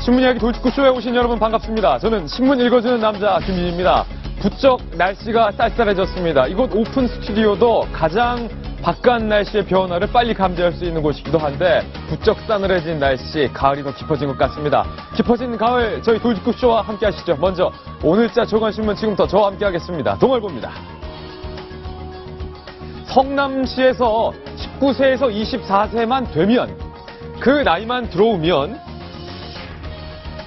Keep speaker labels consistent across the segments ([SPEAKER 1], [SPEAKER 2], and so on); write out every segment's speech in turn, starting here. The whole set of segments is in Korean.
[SPEAKER 1] 신문 이야기 돌직구쇼에 오신 여러분 반갑습니다. 저는 신문 읽어주는 남자 김민희입니다. 부쩍 날씨가 쌀쌀해졌습니다. 이곳 오픈 스튜디오도 가장 바깥 날씨의 변화를 빨리 감지할 수 있는 곳이기도 한데 부쩍 싸늘해진 날씨, 가을이 더 깊어진 것 같습니다. 깊어진 가을, 저희 돌직구쇼와 함께 하시죠. 먼저 오늘자 조간신문 지금부터 저와 함께 하겠습니다. 동아일보입니다. 성남시에서 19세에서 24세만 되면, 그 나이만 들어오면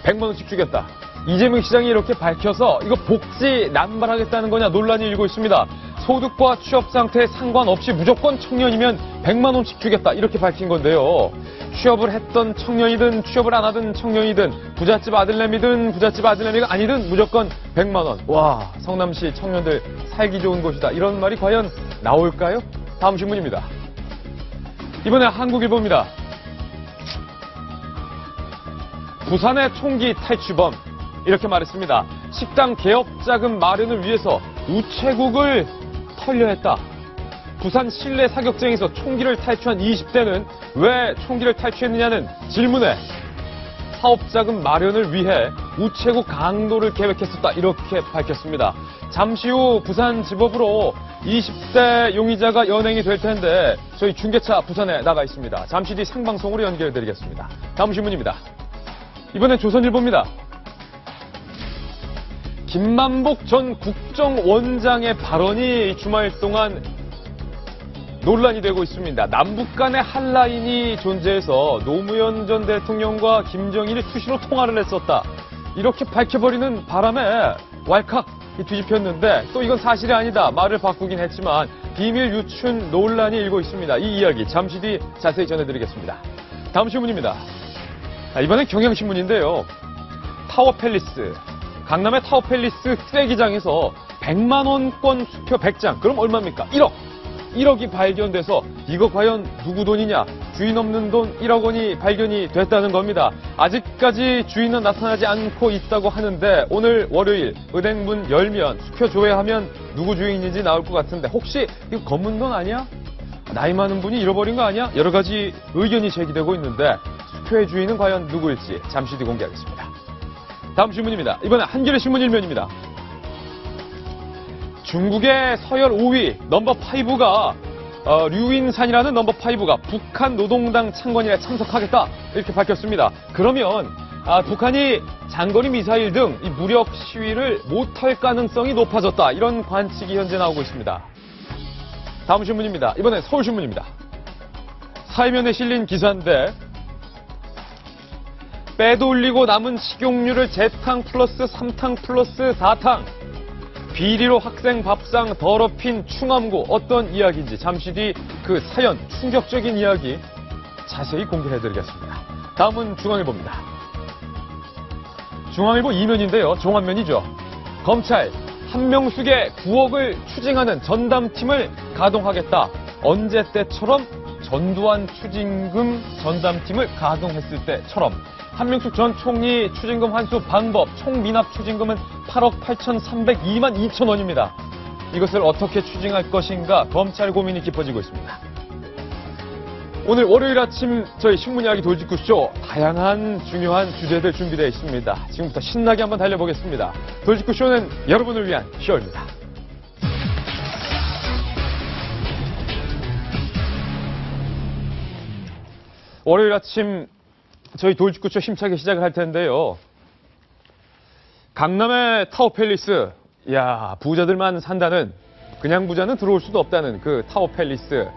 [SPEAKER 1] 100만 원씩 주겠다. 이재명 시장이 이렇게 밝혀서 이거 복지 남발하겠다는 거냐 논란이 일고 있습니다. 소득과 취업 상태에 상관없이 무조건 청년이면 100만 원씩 주겠다 이렇게 밝힌 건데요. 취업을 했던 청년이든 취업을 안 하던 청년이든 부잣집 아들내미든 부잣집 아들내미가 아니든 무조건 100만 원. 와, 성남시 청년들 살기 좋은 곳이다. 이런 말이 과연 나올까요? 다음 신문입니다. 이번에 한국일보입니다. 부산의 총기 탈취범, 이렇게 말했습니다. 식당 개업 자금 마련을 위해서 우체국을 털려 했다. 부산 실내 사격장에서 총기를 탈취한 20대는 왜 총기를 탈취했느냐는 질문에 사업 자금 마련을 위해 우체국 강도를 계획했었다. 이렇게 밝혔습니다. 잠시 후 부산지법으로 20대 용의자가 연행이 될 텐데 저희 중계차 부산에 나가 있습니다. 잠시 뒤 생방송으로 연결해드리겠습니다. 다음 신문입니다. 이번엔 조선일보입니다. 김만복 전 국정원장의 발언이 주말 동안 논란이 되고 있습니다. 남북 간의 한라인이 존재해서 노무현 전 대통령과 김정일이 수시로 통화를 했었다. 이렇게 밝혀버리는 바람에 왈칵 뒤집혔는데 또 이건 사실이 아니다. 말을 바꾸긴 했지만 비밀 유출 논란이 일고 있습니다. 이 이야기 잠시 뒤 자세히 전해드리겠습니다. 다음 신문입니다. 이번엔 경향신문인데요. 타워팰리스, 강남의 타워팰리스 쓰레기장에서 100만 원권 수표 100장, 그럼 얼마입니까? 1억이 발견돼서 이거 과연 누구 돈이냐? 주인 없는 돈 1억 원이 발견이 됐다는 겁니다. 아직까지 주인은 나타나지 않고 있다고 하는데 오늘 월요일 은행 문 열면 수표 조회하면 누구 주인인지 나올 것 같은데 혹시 이거 검은 돈 아니야? 나이 많은 분이 잃어버린 거 아니야? 여러 가지 의견이 제기되고 있는데 수표의 주인은 과연 누구일지 잠시 뒤 공개하겠습니다. 다음 신문입니다. 이번엔 한겨레 신문 일면입니다. 중국의 서열 5위 넘버 5가 류인산이라는 넘버 5가 북한 노동당 창건일에 참석하겠다 이렇게 밝혔습니다. 그러면 북한이 장거리 미사일 등 이 무력 시위를 못할 가능성이 높아졌다. 이런 관측이 현재 나오고 있습니다. 다음 신문입니다. 이번엔 서울신문입니다. 사회면에 실린 기사인데 빼돌리고 남은 식용유를 재탕 플러스 3탕 플러스 4탕 비리로 학생 밥상 더럽힌 충암고 어떤 이야기인지 잠시 뒤 그 사연 충격적인 이야기 자세히 공개해드리겠습니다. 다음은 중앙일보입니다. 중앙일보 2면인데요. 종합면이죠. 검찰 한명숙의 9억을 추징하는 전담팀을 가동하겠다. 언제 때처럼 전두환 추징금 전담팀을 가동했을 때처럼 한명숙 전 총리 추징금 환수 방법, 총 미납 추징금은 8억 8,302만 2천 원입니다. 이것을 어떻게 추징할 것인가 검찰 고민이 깊어지고 있습니다. 오늘 월요일 아침 저희 신문 이야기 돌직구쇼 다양한 중요한 주제들 준비되어 있습니다. 지금부터 신나게 한번 달려보겠습니다. 돌직구쇼는 여러분을 위한 쇼입니다. 월요일 아침 저희 돌직구쇼 힘차게 시작을 할 텐데요. 강남의 타워팰리스, 이야, 부자들만 산다는, 그냥 부자는 들어올 수도 없다는 그 타워팰리스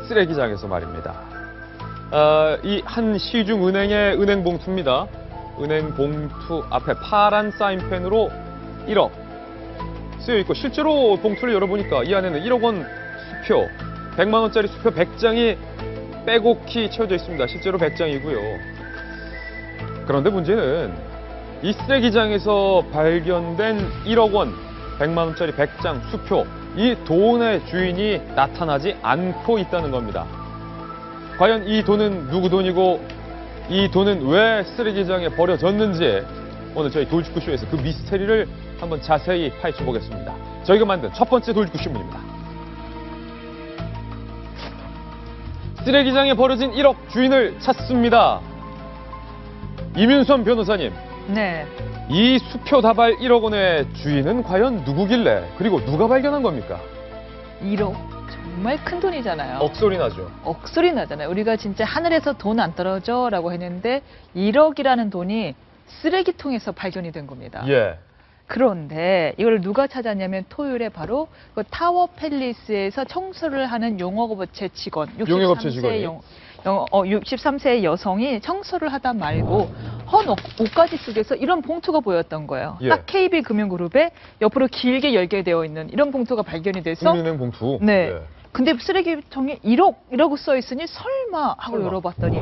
[SPEAKER 1] 쓰레기장에서 말입니다. 이 한 시중은행의 은행 봉투입니다. 은행 봉투 앞에 파란 사인펜으로 1억 쓰여있고 실제로 봉투를 열어보니까 이 안에는 1억 원 수표, 100만 원짜리 수표 100장이 빼곡히 채워져 있습니다. 실제로 100장이고요. 그런데 문제는 이 쓰레기장에서 발견된 1억 원, 100만 원짜리 100장 수표, 이 돈의 주인이 나타나지 않고 있다는 겁니다. 과연 이 돈은 누구 돈이고 이 돈은 왜 쓰레기장에 버려졌는지 오늘 저희 돌직구쇼에서 그 미스테리를 한번 자세히 파헤쳐보겠습니다. 저희가 만든 첫 번째 돌직구 신문입니다. 쓰레기장에 버려진 1억 주인을 찾습니다. 이민선 변호사님,
[SPEAKER 2] 네.
[SPEAKER 1] 이 수표 다발 1억 원의 주인은 과연 누구길래, 그리고 누가 발견한 겁니까?
[SPEAKER 2] 1억. 정말 큰 돈이잖아요.
[SPEAKER 1] 억소리 나죠.
[SPEAKER 2] 억소리 나잖아요. 우리가 진짜 하늘에서 돈 안 떨어져 라고 했는데 1억이라는 돈이 쓰레기통에서 발견이 된 겁니다.
[SPEAKER 1] 예.
[SPEAKER 2] 그런데 이걸 누가 찾았냐면 토요일에 바로 그 타워 팰리스에서 청소를 하는 용역업체 직원, 63세의 여성이 청소를 하다 말고 헌 옷가지 속에서 이런 봉투가 보였던 거예요.
[SPEAKER 1] 예.
[SPEAKER 2] 딱 KB금융그룹에 옆으로 길게 열게 되어 있는 이런 봉투가 발견이 돼서
[SPEAKER 1] 국민은행 봉투.
[SPEAKER 2] 네.
[SPEAKER 1] 예.
[SPEAKER 2] 근데 쓰레기통에 1억이라고 써 있으니 설마 하고 열어봤더니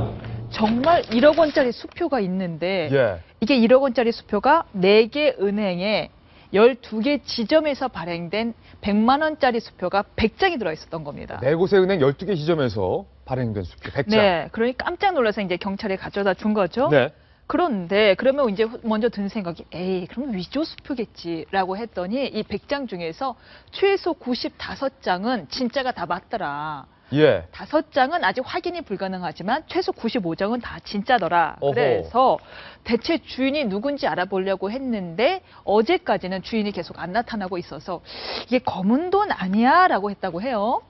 [SPEAKER 2] 정말 1억 원짜리 수표가 있는데
[SPEAKER 1] 예.
[SPEAKER 2] 이게 1억 원짜리 수표가 4개 은행에 12개 지점에서 발행된 100만 원짜리 수표가 100장이 들어있었던 겁니다.
[SPEAKER 1] 네 곳의 은행 12개 지점에서 발행된 수표 100장.
[SPEAKER 2] 네, 그러니 깜짝 놀라서 이제 경찰에 가져다 준 거죠.
[SPEAKER 1] 네.
[SPEAKER 2] 그런데 그러면 이제 먼저 든 생각이 에이 그럼 위조 수표겠지라고 했더니 이 100장 중에서 최소 95장은 진짜가 다 맞더라.
[SPEAKER 1] 예.
[SPEAKER 2] 5장은 아직 확인이 불가능하지만 최소 95장은 다 진짜더라.
[SPEAKER 1] 어허.
[SPEAKER 2] 그래서 대체 주인이 누군지 알아보려고 했는데 어제까지는 주인이 계속 안 나타나고 있어서 이게 검은 돈 아니야? 라고 했다고 해요.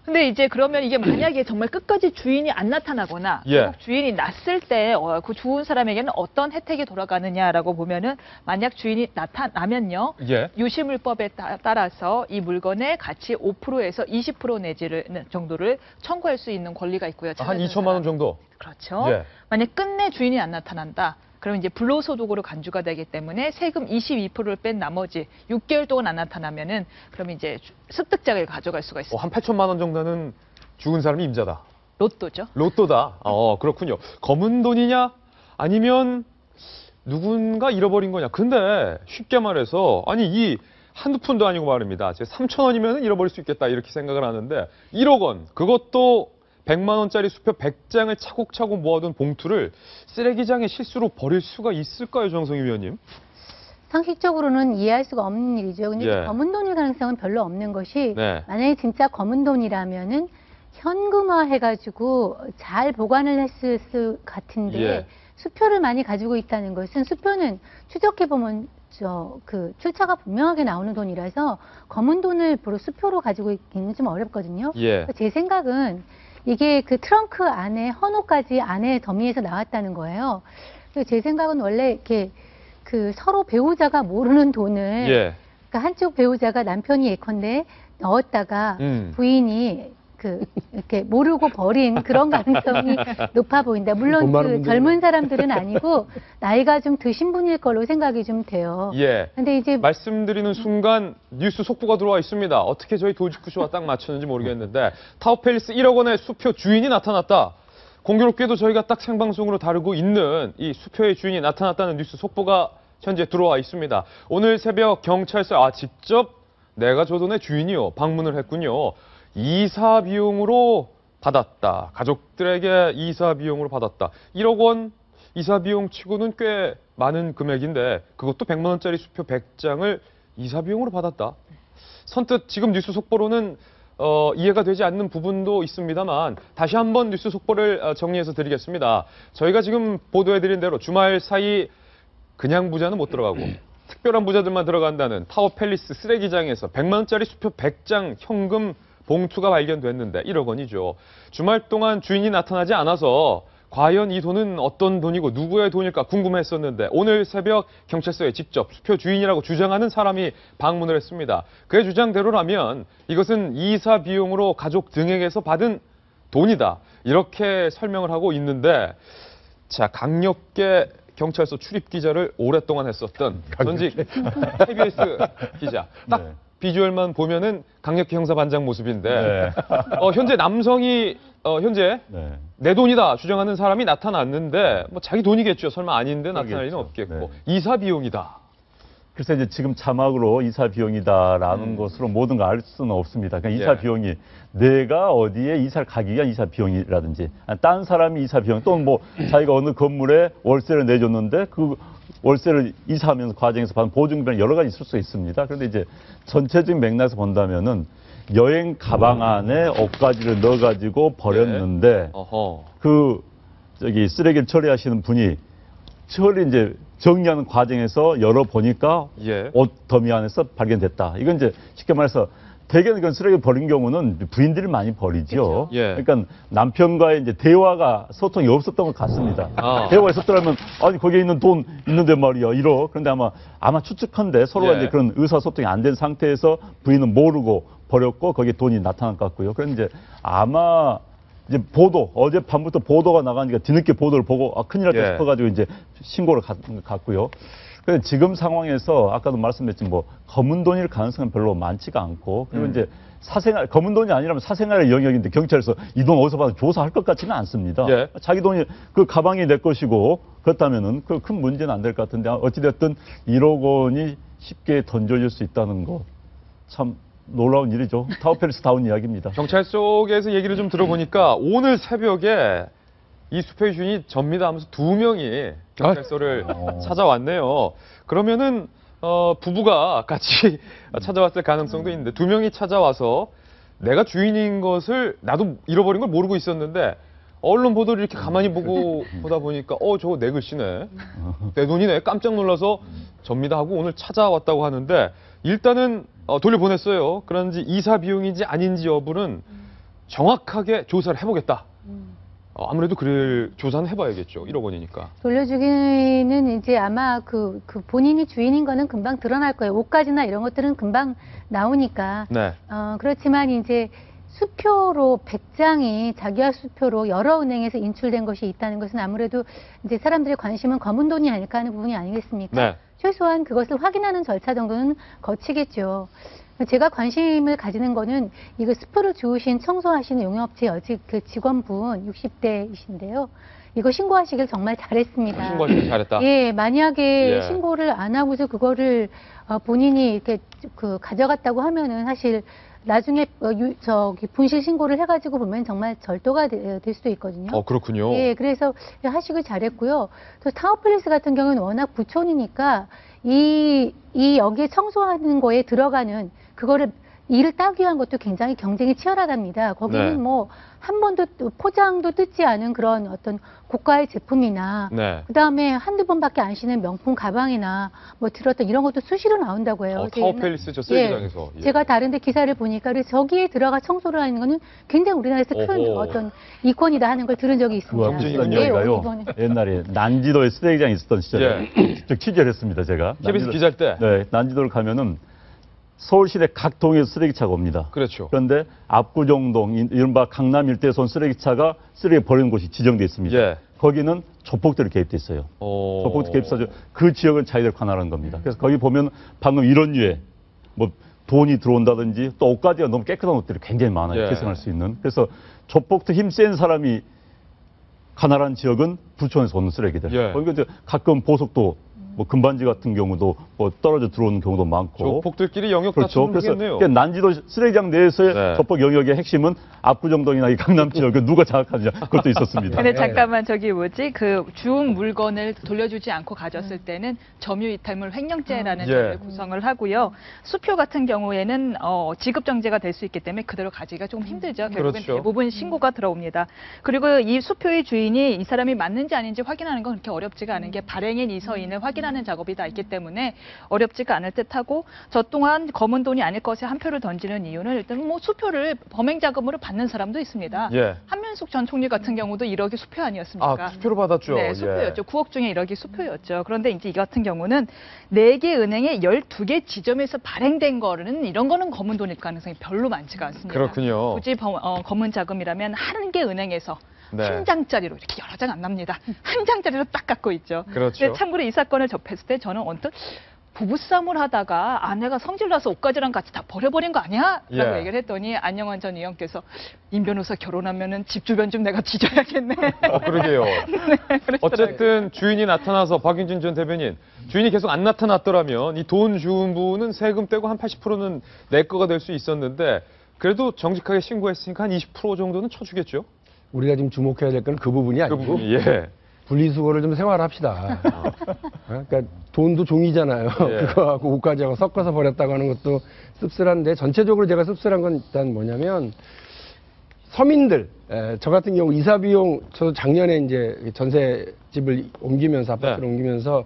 [SPEAKER 2] 근데 이제 그러면 이게 만약에 정말 끝까지 주인이 안 나타나거나
[SPEAKER 1] 예.
[SPEAKER 2] 주인이 났을 때 그 죽은 사람에게는 어떤 혜택이 돌아가느냐라고 보면은 만약 주인이 나타나면요.
[SPEAKER 1] 예.
[SPEAKER 2] 유실물법에 따라서 이 물건의 가치 5%에서 20% 내지를 정도를 청구할 수 있는 권리가 있고요.
[SPEAKER 1] 한 2천만 원 정도.
[SPEAKER 2] 그렇죠.
[SPEAKER 1] 예.
[SPEAKER 2] 만약 끝내 주인이 안 나타난다. 그럼 이제 불로소득으로 간주가 되기 때문에 세금 22%를 뺀 나머지 6개월 동안 안 나타나면은 그럼 이제 습득자를 가져갈 수가 있습니다.
[SPEAKER 1] 한 8천만 원 정도는 죽은 사람이 임자다.
[SPEAKER 2] 로또죠.
[SPEAKER 1] 로또다. 그렇군요. 검은 돈이냐? 아니면 누군가 잃어버린 거냐? 근데 쉽게 말해서 아니 이 한두 푼도 아니고 말입니다. 3천 원이면 잃어버릴 수 있겠다 이렇게 생각을 하는데 1억 원 그것도 100만 원짜리 수표 100장을 차곡차곡 모아둔 봉투를 쓰레기장에 실수로 버릴 수가 있을까요, 정성희 위원님?
[SPEAKER 3] 상식적으로는 이해할 수가 없는 일이죠. 근데
[SPEAKER 1] 예.
[SPEAKER 3] 검은 돈일 가능성은 별로 없는 것이
[SPEAKER 1] 네.
[SPEAKER 3] 만약에 진짜 검은 돈이라면은 현금화 해가지고 잘 보관을 했을 것 같은데
[SPEAKER 1] 예.
[SPEAKER 3] 수표를 많이 가지고 있다는 것은 수표는 추적해보면 출처가 분명하게 나오는 돈이라서 검은 돈을 바로 수표로 가지고 있기는 좀 어렵거든요.
[SPEAKER 1] 예.
[SPEAKER 3] 제 생각은 이게 그 트렁크 안에 헌옷까지 안에 더미에서 나왔다는 거예요. 그래서 제 생각은 원래 이렇게 그 서로 배우자가 모르는 돈을
[SPEAKER 1] 예.
[SPEAKER 3] 그러니까 한쪽 배우자가 남편이 예컨대 넣었다가 부인이 이렇게 모르고 버린 그런 가능성이 높아 보인다. 물론 그 젊은 사람들은 아니고 나이가 좀 드신 분일 걸로 생각이 좀 돼요.
[SPEAKER 1] 예.
[SPEAKER 3] 근데 이제
[SPEAKER 1] 말씀드리는 순간 뉴스 속보가 들어와 있습니다. 어떻게 저희 도직구쇼와 딱 맞췄는지 모르겠는데 타워팰리스 1억 원의 수표 주인이 나타났다. 공교롭게도 저희가 딱 생방송으로 다루고 있는 이 수표의 주인이 나타났다는 뉴스 속보가 현재 들어와 있습니다. 오늘 새벽 경찰서 직접 내가 저 돈의 주인이요 방문을 했군요. 이사 비용으로 받았다. 가족들에게 이사 비용으로 받았다. 1억 원 이사 비용 치고는 꽤 많은 금액인데 그것도 100만 원짜리 수표 100장을 이사 비용으로 받았다. 선뜻 지금 뉴스 속보로는 이해가 되지 않는 부분도 있습니다만 다시 한번 뉴스 속보를 정리해서 드리겠습니다. 저희가 지금 보도해드린 대로 주말 사이 그냥 부자는 못 들어가고 특별한 부자들만 들어간다는 타워팰리스 쓰레기장에서 100만 원짜리 수표 100장 현금 봉투가 발견됐는데 1억 원이죠. 주말 동안 주인이 나타나지 않아서 과연 이 돈은 어떤 돈이고 누구의 돈일까 궁금했었는데 오늘 새벽 경찰서에 직접 수표 주인이라고 주장하는 사람이 방문을 했습니다. 그의 주장대로라면 이것은 이사 비용으로 가족 등에게서 받은 돈이다. 이렇게 설명을 하고 있는데 자, 강력계 경찰서 출입 기자를 오랫동안 했었던 전직 KBS 기자. 딱 네. 비주얼만 보면은 강력계 형사반장 모습인데 네. 현재 남성이 현재 네. 내 돈이다 주장하는 사람이 나타났는데 뭐 자기 돈이겠죠. 설마 아닌데 나타날 리는 없겠고 네. 이사 비용이다.
[SPEAKER 4] 그래서 이제 지금 자막으로 이사 비용이다라는 것으로 모든 걸 알 수는 없습니다. 그러니까 이사 비용이 내가 어디에 이사를 가기 위한 이사 비용이라든지 딴 사람이 이사 비용 또는 뭐 자기가 어느 건물에 월세를 내줬는데 그 월세를 이사하면서 과정에서 받은 보증비는 여러 가지 있을 수 있습니다. 그런데 이제 전체적인 맥락에서 본다면은 여행 가방 안에 옷가지를 넣어가지고 버렸는데 그 쓰레기를 처리하시는 분이 처리 이제 정리하는 과정에서 열어보니까
[SPEAKER 1] 예.
[SPEAKER 4] 옷 더미 안에서 발견됐다. 이건 이제 쉽게 말해서 대개는 이건 쓰레기 버린 경우는 부인들이 많이 버리죠.
[SPEAKER 2] 그렇죠.
[SPEAKER 1] 예.
[SPEAKER 4] 그러니까 남편과의 이제 대화가 소통이 없었던 것 같습니다. 대화가 있었더라면 아니 거기에 있는 돈 있는데 말이야 이러. 그런데 아마 추측한데 서로가
[SPEAKER 1] 예.
[SPEAKER 4] 이제 그런 의사소통이 안 된 상태에서 부인은 모르고 버렸고 거기에 돈이 나타난 것 같고요. 그런데 이제 아마 이제 어젯밤부터 보도가 나가니까 뒤늦게 보도를 보고 큰일 났다
[SPEAKER 1] 예.
[SPEAKER 4] 싶어가지고 이제 신고를 갔고요. 근데 지금 상황에서 아까도 말씀드렸지만 뭐 검은 돈일 가능성은 별로 많지가 않고 그리고 이제 사생활 검은 돈이 아니라면 사생활의 영역인데 경찰에서 이 돈 어디서 받아 조사할 것 같지는 않습니다.
[SPEAKER 1] 예.
[SPEAKER 4] 자기 돈이 그 가방이 내 것이고 그렇다면은 그 큰 문제는 안 될 것 같은데 어찌됐든 1억 원이 쉽게 던져질 수 있다는 거 참 놀라운 일이죠. 타워팰리스다운 이야기입니다.
[SPEAKER 1] 경찰 쪽에서 얘기를 좀 들어보니까 오늘 새벽에 이 수표의 주인이 접니다 하면서 2명이 경찰서를 찾아왔네요. 그러면은 부부가 같이 찾아왔을 가능성도 있는데 2명이 찾아와서 내가 주인인 것을 나도 잃어버린 걸 모르고 있었는데 언론 보도를 이렇게 가만히 보다 보니까 저거 내 글씨네. 내 돈이네. 깜짝 놀라서 접니다 하고 오늘 찾아왔다고 하는데 일단은 돌려보냈어요. 그런지 이사 비용인지 아닌지 여부는 정확하게 조사를 해보겠다. 아무래도 조사는 해봐야겠죠. 1억 원이니까.
[SPEAKER 3] 돌려주기는 이제 아마 그 본인이 주인인 거는 금방 드러날 거예요. 옷가지나 이런 것들은 금방 나오니까.
[SPEAKER 1] 네.
[SPEAKER 3] 그렇지만 이제 수표로 100장이 자기와 수표로 여러 은행에서 인출된 것이 있다는 것은 아무래도 이제 사람들의 관심은 검은 돈이 아닐까 하는 부분이 아니겠습니까?
[SPEAKER 1] 네.
[SPEAKER 3] 최소한 그것을 확인하는 절차 정도는 거치겠죠. 제가 관심을 가지는 거는 이거 스프를 주우신 청소하시는 용역업체 여직 그 직원분 60대이신데요. 이거 신고하시길 정말 잘했습니다.
[SPEAKER 1] 신고하시길 잘했다.
[SPEAKER 3] 예, 만약에
[SPEAKER 1] 예.
[SPEAKER 3] 신고를 안 하고서 그거를 본인이 이렇게 가져갔다고 하면은 사실 나중에 분실 신고를 해가지고 보면 정말 절도가 될 수도 있거든요.
[SPEAKER 1] 그렇군요.
[SPEAKER 3] 예, 그래서 하시길 잘했고요. 또 타워팰리스 같은 경우는 워낙 부촌이니까 여기에 청소하는 거에 들어가는 그거를 이를 따기 위한 것도 굉장히 경쟁이 치열하답니다. 거기는
[SPEAKER 1] 네.
[SPEAKER 3] 뭐 한 번도 포장도 뜯지 않은 그런 어떤 고가의 제품이나
[SPEAKER 1] 네.
[SPEAKER 3] 그다음에 한두 번밖에 안 신은 명품 가방이나 뭐 들었던 이런 것도 수시로 나온다고 해요.
[SPEAKER 1] 타워팰리스 저 쓰레기장에서.
[SPEAKER 3] 예, 제가 다른데 기사를 보니까 그래서 저기에 들어가 청소를 하는 거는 굉장히 우리나라에서 큰
[SPEAKER 1] 오호.
[SPEAKER 3] 어떤 이권이다 하는 걸 들은 적이 있습니다.
[SPEAKER 4] 그와 비슷한 이야기가요. 옛날에 난지도에 쓰레기장이 있었던 시절에 직접 취재를 했습니다. 제가.
[SPEAKER 1] KBS 기자일 때.
[SPEAKER 4] 네, 난지도를 가면은 서울시내 각 동에서 쓰레기차가 옵니다.
[SPEAKER 1] 그렇죠.
[SPEAKER 4] 그런데 압구정동, 이른바 강남 일대에서 온 쓰레기차가 쓰레기 버리는 곳이 지정돼 있습니다.
[SPEAKER 1] 예.
[SPEAKER 4] 거기는 조폭들이 개입돼 있어요. 조폭들 개입해서 그 지역을 자기들 관할하는 겁니다. 그래서 거기 보면 방금 이런 류의 뭐 돈이 들어온다든지 또 옷가지가 너무 깨끗한 옷들이 굉장히 많아요.
[SPEAKER 1] 예.
[SPEAKER 4] 계승할 수 있는. 그래서 조폭들 힘센 사람이 관할한 지역은 부촌에서 오는 쓰레기들.
[SPEAKER 1] 예.
[SPEAKER 4] 거기가 이제 가끔 보석도 뭐 금반지 같은 경우도 뭐 떨어져 들어오는 경우도 많고.
[SPEAKER 1] 조폭들끼리 영역
[SPEAKER 4] 그렇죠.
[SPEAKER 1] 다툼을
[SPEAKER 4] 그래서
[SPEAKER 1] 하겠네요.
[SPEAKER 4] 난지도 쓰레기장 내에서의
[SPEAKER 1] 네.
[SPEAKER 4] 조폭 영역의 핵심은 압구정동이나 이 강남 지역을 누가 장악하느냐 그것도 있었습니다.
[SPEAKER 2] 근데 잠깐만 그 주운 물건을 돌려주지 않고 가졌을 때는 점유이탈물 횡령죄라는 죄를 구성을 하고요. 수표 같은 경우에는 지급정지가 될 수 있기 때문에 그대로 가지기가 조금 힘들죠. 결국엔
[SPEAKER 1] 그렇죠.
[SPEAKER 2] 대부분 신고가 들어옵니다. 그리고 이 수표의 주인이 이 사람이 맞는지 아닌지 확인하는 건 그렇게 어렵지가 않은 게 발행인 이서인을 확인하는 작업이 다 있기 때문에 어렵지가 않을 듯하고 저 또한 검은 돈이 아닐 것에 한 표를 던지는 이유는 일단 뭐 수표를 범행 자금으로 받는 사람도 있습니다.
[SPEAKER 1] 예.
[SPEAKER 2] 한면숙 전 총리 같은 경우도 1억이 수표 아니었습니까?
[SPEAKER 1] 수표로 받았죠.
[SPEAKER 2] 네, 수표였죠. 9억 중에 1억이 수표였죠. 그런데 이제 이 같은 경우는 4개 은행에 12개 지점에서 발행된 거는 이런 거는 검은 돈일 가능성이 별로 많지가 않습니다.
[SPEAKER 1] 그렇군요.
[SPEAKER 2] 굳이 검은 자금이라면 한 개 은행에서 한 장짜리로 이렇게 여러 장 안 납니다. 한 장짜리로 딱 갖고 있죠.
[SPEAKER 1] 그렇죠.
[SPEAKER 2] 근데 참고로 이 사건을 접했을 때 저는 언뜻 부부싸움을 하다가 아내가 성질나서 옷가지랑 같이 다 버려버린 거 아니야? 라고 얘기를 했더니 안영환 전 의원께서 임 변호사 결혼하면은 집 주변 좀 내가 뒤져야겠네.
[SPEAKER 1] 그러게요.
[SPEAKER 2] 네,
[SPEAKER 1] 어쨌든 주인이 나타나서 박윤진 전 대변인 주인이 계속 안 나타났더라면 이 돈 주운 분은 세금 떼고 한 80%는 내 거가 될 수 있었는데 그래도 정직하게 신고했으니까 한 20% 정도는 쳐주겠죠?
[SPEAKER 5] 우리가 지금 주목해야 될 건 그 부분이 아니고
[SPEAKER 1] 예.
[SPEAKER 5] 분리수거를 좀 생활합시다. 그러니까 돈도 종이잖아요.
[SPEAKER 1] 예.
[SPEAKER 5] 그거하고 옷가지하고 섞어서 버렸다고 하는 것도 씁쓸한데 전체적으로 제가 씁쓸한 건 일단 뭐냐면 서민들, 저 같은 경우 이사 비용, 저도 작년에 이제 전세집을 옮기면서 아파트를
[SPEAKER 1] 네.
[SPEAKER 5] 옮기면서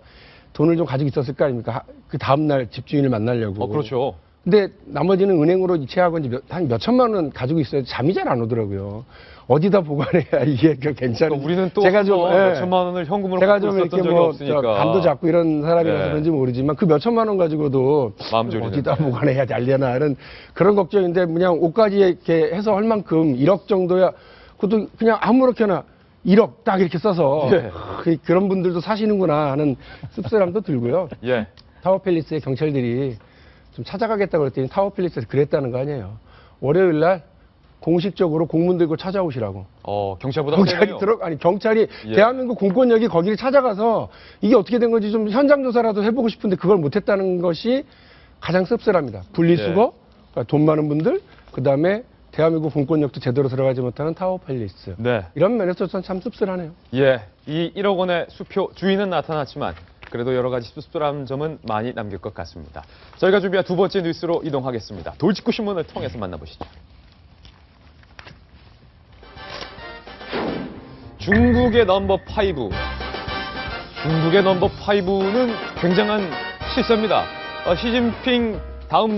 [SPEAKER 5] 돈을 좀 가지고 있었을 거 아닙니까? 그 다음날 집주인을 만나려고.
[SPEAKER 1] 그렇죠.
[SPEAKER 5] 근데 나머지는 은행으로 이체하고 이제 한 몇 천만 원 가지고 있어요. 잠이 잘 안 오더라고요. 어디다 보관해야 이게 괜찮은.
[SPEAKER 1] 그러니까 우리는 또
[SPEAKER 5] 제가 좀
[SPEAKER 1] 몇 천만 원을 현금으로
[SPEAKER 5] 제가
[SPEAKER 1] 갖고
[SPEAKER 5] 좀
[SPEAKER 1] 있었던
[SPEAKER 5] 이렇게
[SPEAKER 1] 적이
[SPEAKER 5] 뭐
[SPEAKER 1] 없으니까.
[SPEAKER 5] 감도 잡고 이런 사람이라서
[SPEAKER 1] 네.
[SPEAKER 5] 그런지 모르지만 그 몇 천만 원 가지고도
[SPEAKER 1] 마음 졸이는.
[SPEAKER 5] 어디다 보관해야 잘려나 하는 그런 걱정인데 그냥 옷까지 이렇게 해서 할 만큼 1억 정도야. 그것도 그냥 아무렇게나 1억 딱 이렇게 써서
[SPEAKER 1] 예.
[SPEAKER 5] 그런 분들도 사시는구나 하는 씁쓸함도 들고요.
[SPEAKER 1] 예.
[SPEAKER 5] 타워팰리스의 경찰들이 좀 찾아가겠다고 그랬더니 타워팰리스에서 그랬다는 거 아니에요. 월요일 날 공식적으로 공문 들고 찾아오시라고.
[SPEAKER 1] 경찰보다
[SPEAKER 5] 경찰이
[SPEAKER 1] 세네요.
[SPEAKER 5] 경찰이
[SPEAKER 1] 예.
[SPEAKER 5] 대한민국 공권력이 거기를 찾아가서 이게 어떻게 된 건지 좀 현장 조사라도 해보고 싶은데 그걸 못했다는 것이 가장 씁쓸합니다. 분리수거, 그러니까 돈 많은 분들, 그 다음에 대한민국 공권력도 제대로 들어가지 못하는 타워팰리스.
[SPEAKER 1] 네.
[SPEAKER 5] 이런 면에서 저는 참 씁쓸하네요.
[SPEAKER 1] 예. 이 1억 원의 수표 주인은 나타났지만 그래도 여러 가지 씁쓸한 점은 많이 남길 것 같습니다. 저희가 준비한 두 번째 뉴스로 이동하겠습니다. 돌직구 신문을 통해서 만나보시죠. 중국의 넘버 5. 중국의 넘버 5는 굉장한 실세입니다. 시진핑 다음.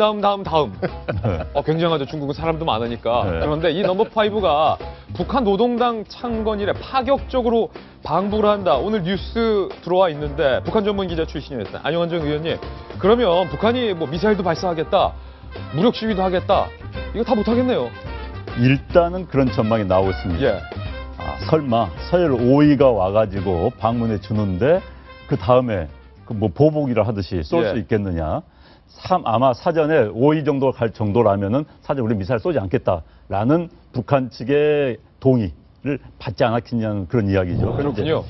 [SPEAKER 1] 굉장하죠. 중국은 사람도 많으니까.
[SPEAKER 4] 네.
[SPEAKER 1] 그런데 이 넘버 5가 북한 노동당 창건 이래 파격적으로 방북을 한다. 오늘 뉴스 들어와 있는데 북한 전문 기자 출신이었다. 안영환 의원님. 그러면 북한이 뭐 미사일도 발사하겠다. 무력 시위도 하겠다. 이거 다 못하겠네요.
[SPEAKER 4] 일단은 그런 전망이 나오고 있습니다.
[SPEAKER 1] 예.
[SPEAKER 4] 설마 서열 5위가 와가지고 방문해 주는데 그 다음에 뭐 보복이라 하듯이 쏠 수
[SPEAKER 1] 예.
[SPEAKER 4] 있겠느냐. 아마 사전에 5위 정도 갈 정도라면은 사전 우리 미사일 쏘지 않겠다라는 북한 측의 동의를 받지 않았겠냐는 그런 이야기죠.
[SPEAKER 1] 그렇군요.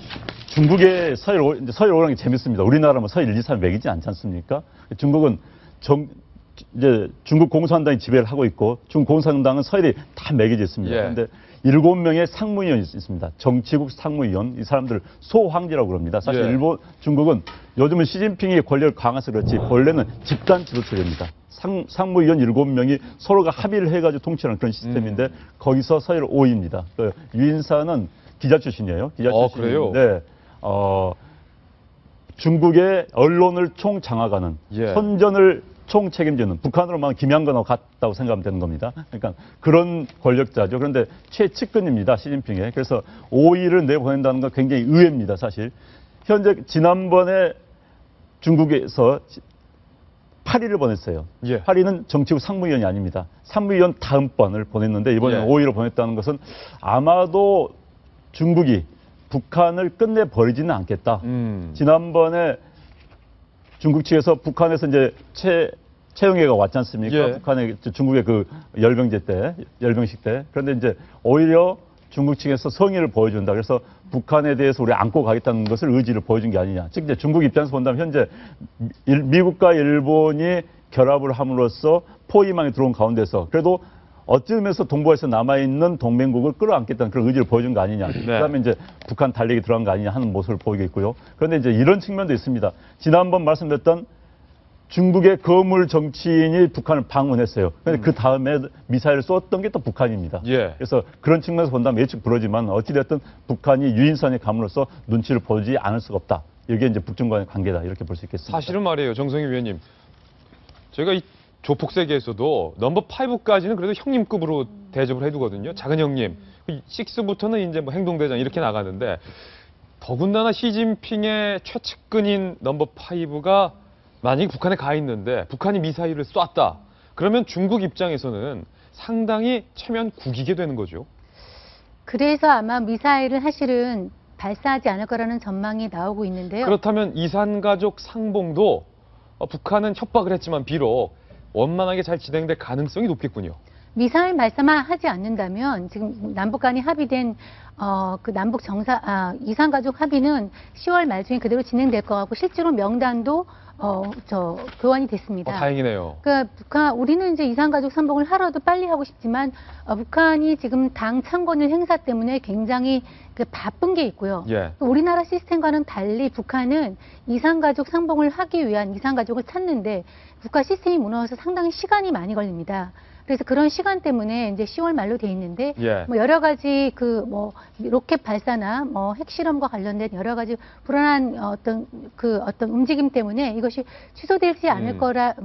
[SPEAKER 4] 중국의 서열 5라는 게 재밌습니다. 우리나라는 서열 1, 2, 3 매기지 않지 않습니까? 중국은 이제 중국 공산당이 지배를 하고 있고 중국 공산당은 서열이 다 매겨져 있습니다.
[SPEAKER 1] 예.
[SPEAKER 4] 그런데 7명의 상무위원이 있습니다. 정치국 상무위원, 이 사람들 소황제라고 그럽니다. 사실
[SPEAKER 1] 예.
[SPEAKER 4] 중국은 요즘은 시진핑이 권력을 강화해서 그렇지 원래는 집단 지도체제입니다. 상무위원 7명이 서로가 합의를 해가지고 통치하는 그런 시스템인데 거기서 서열 5위입니다. 유인사는 기자 출신이에요. 기자 출신인데 중국의 언론을 총 장악하는
[SPEAKER 1] 예.
[SPEAKER 4] 선전을 총 책임지는 북한으로만 김양근하고 같다고 생각하면 되는 겁니다. 그러니까 그런 권력자죠. 그런데 최측근입니다. 시진핑에. 그래서 5위를 내보낸다는 건 굉장히 의외입니다. 사실. 현재 지난번에 중국에서 8위를 보냈어요.
[SPEAKER 1] 예.
[SPEAKER 4] 8위는 정치국 상무위원이 아닙니다. 상무위원 다음번을 보냈는데 이번에는
[SPEAKER 1] 예.
[SPEAKER 4] 5위로 보냈다는 것은 아마도 중국이 북한을 끝내버리지는 않겠다. 지난번에 중국 측에서 북한에서 이제 최영애가 왔지 않습니까?
[SPEAKER 1] 예.
[SPEAKER 4] 북한의 중국의 그 열병식 때. 그런데 이제 오히려 중국 측에서 성의를 보여준다. 그래서 북한에 대해서 우리 안고 가겠다는 것을 의지를 보여준 게 아니냐. 즉 이제 중국 입장에서 본다면 현재 미국과 일본이 결합을 함으로써 포위망이 들어온 가운데서 그래도 어찌면서 동북아에서 남아있는 동맹국을 끌어안겠다는 그런 의지를 보여준 거 아니냐.
[SPEAKER 1] 네.
[SPEAKER 4] 그다음에 이제 북한 달력이 들어간 거 아니냐 하는 모습을 보이고 있고요. 그런데 이제 이런 측면도 있습니다. 지난번 말씀드렸던 중국의 거물 정치인이 북한을 방문했어요. 그런데 그 다음에 미사일을 쏘았던 게 또 북한입니다.
[SPEAKER 1] 예.
[SPEAKER 4] 그래서 그런 측면에서 본다면 예측 불허지만 어찌됐든 북한이 유인선에 감으로써 눈치를 보지 않을 수가 없다. 이게 이제 북중 간의 관계다. 이렇게 볼 수 있겠습니다.
[SPEAKER 1] 사실은 말이에요. 정성희 위원님. 저희가 이 조폭 세계에서도 넘버 5까지는 그래도 형님급으로 대접을 해두거든요. 작은 형님. 6부터는 이제 뭐 행동대장 이렇게 나가는데 더군다나 시진핑의 최측근인 넘버 5가 만약에 북한에 가 있는데 북한이 미사일을 쐈다. 그러면 중국 입장에서는 상당히 체면 구기게 되는 거죠.
[SPEAKER 3] 그래서 아마 미사일은 사실은 발사하지 않을 거라는 전망이 나오고 있는데요.
[SPEAKER 1] 그렇다면 이산가족 상봉도 북한은 협박을 했지만 비록 원만하게 잘 진행될 가능성이 높겠군요.
[SPEAKER 3] 미사일 발사만 하지 않는다면 지금 남북 간이 합의된 그 남북 이산가족 합의는 10월 말중에 그대로 진행될 것 같고 실제로 명단도 교환이 됐습니다.
[SPEAKER 1] 다행이네요.
[SPEAKER 3] 그러니까 우리는 이제 이산가족 상봉을 하루라도 빨리 하고 싶지만 북한이 지금 당 창건일 행사 때문에 굉장히 바쁜 게 있고요.
[SPEAKER 1] 예.
[SPEAKER 3] 또 우리나라 시스템과는 달리 북한은 이산가족 상봉을 하기 위한 이산가족을 찾는데 국가 시스템이 무너져서 상당히 시간이 많이 걸립니다. 그래서 그런 시간 때문에 이제 10월 말로 돼 있는데
[SPEAKER 1] 예.
[SPEAKER 3] 뭐 여러 가지 그 뭐 로켓 발사나 뭐 핵실험과 관련된 여러 가지 불안한 어떤 움직임 때문에 이것이 취소되지 않을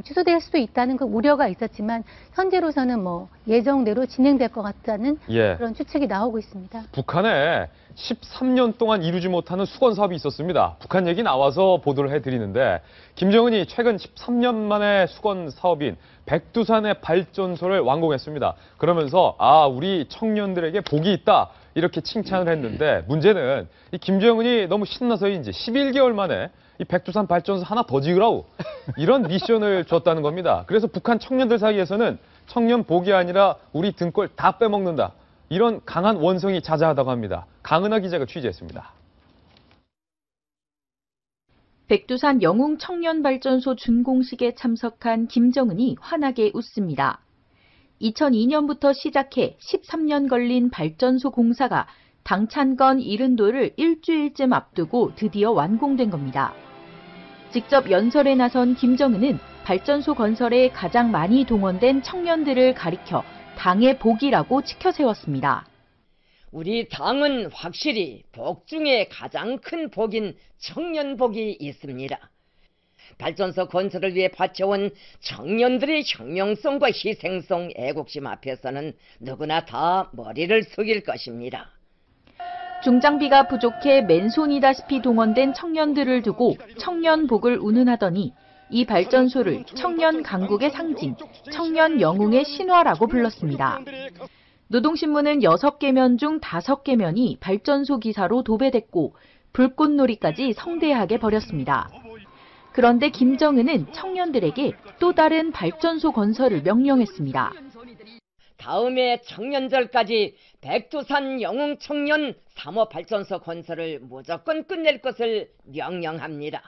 [SPEAKER 3] 취소될 수도 있다는 그 우려가 있었지만 현재로서는 뭐 예정대로 진행될 것 같다는
[SPEAKER 1] 예.
[SPEAKER 3] 그런 추측이 나오고 있습니다.
[SPEAKER 1] 북한에 13년 동안 이루지 못하는 수건 사업이 있었습니다. 북한 얘기 나와서 보도를 해드리는데 김정은이 최근 13년 만에 수건 사업인 백두산의 발전소를 완공했습니다. 그러면서 우리 청년들에게 복이 있다 이렇게 칭찬을 했는데 문제는 이 김정은이 너무 신나서인지 11개월 만에 이 백두산 발전소 하나 더 지으라고 이런 미션을 줬다는 겁니다. 그래서 북한 청년들 사이에서는 청년 복이 아니라 우리 등골 다 빼먹는다. 이런 강한 원성이 자자하다고 합니다. 강은하 기자가 취재했습니다.
[SPEAKER 6] 백두산 영웅 청년발전소 준공식에 참석한 김정은이 환하게 웃습니다. 2002년부터 시작해 13년 걸린 발전소 공사가 당찬건 70도를 일주일쯤 앞두고 드디어 완공된 겁니다. 직접 연설에 나선 김정은은 발전소 건설에 가장 많이 동원된 청년들을 가리켜 당의 복이라고 치켜세웠습니다.
[SPEAKER 7] 우리 당은 확실히 복 중에 가장 큰 복인 청년복이 있습니다. 발전소 건설을 위해 바쳐온 청년들의 혁명성과 희생성, 애국심 앞에서는 누구나 다 머리를 숙일 것입니다.
[SPEAKER 6] 중장비가 부족해 맨손이다시피 동원된 청년들을 두고 청년복을 운운하더니 이 발전소를 청년 강국의 상징, 청년 영웅의 신화라고 불렀습니다. 노동신문은 6개면 중 5개면이 발전소 기사로 도배됐고 불꽃놀이까지 성대하게 벌였습니다. 그런데 김정은은 청년들에게 또 다른 발전소 건설을 명령했습니다.
[SPEAKER 7] 다음해 청년절까지 백두산 영웅 청년 3호 발전소 건설을 무조건 끝낼 것을 명령합니다.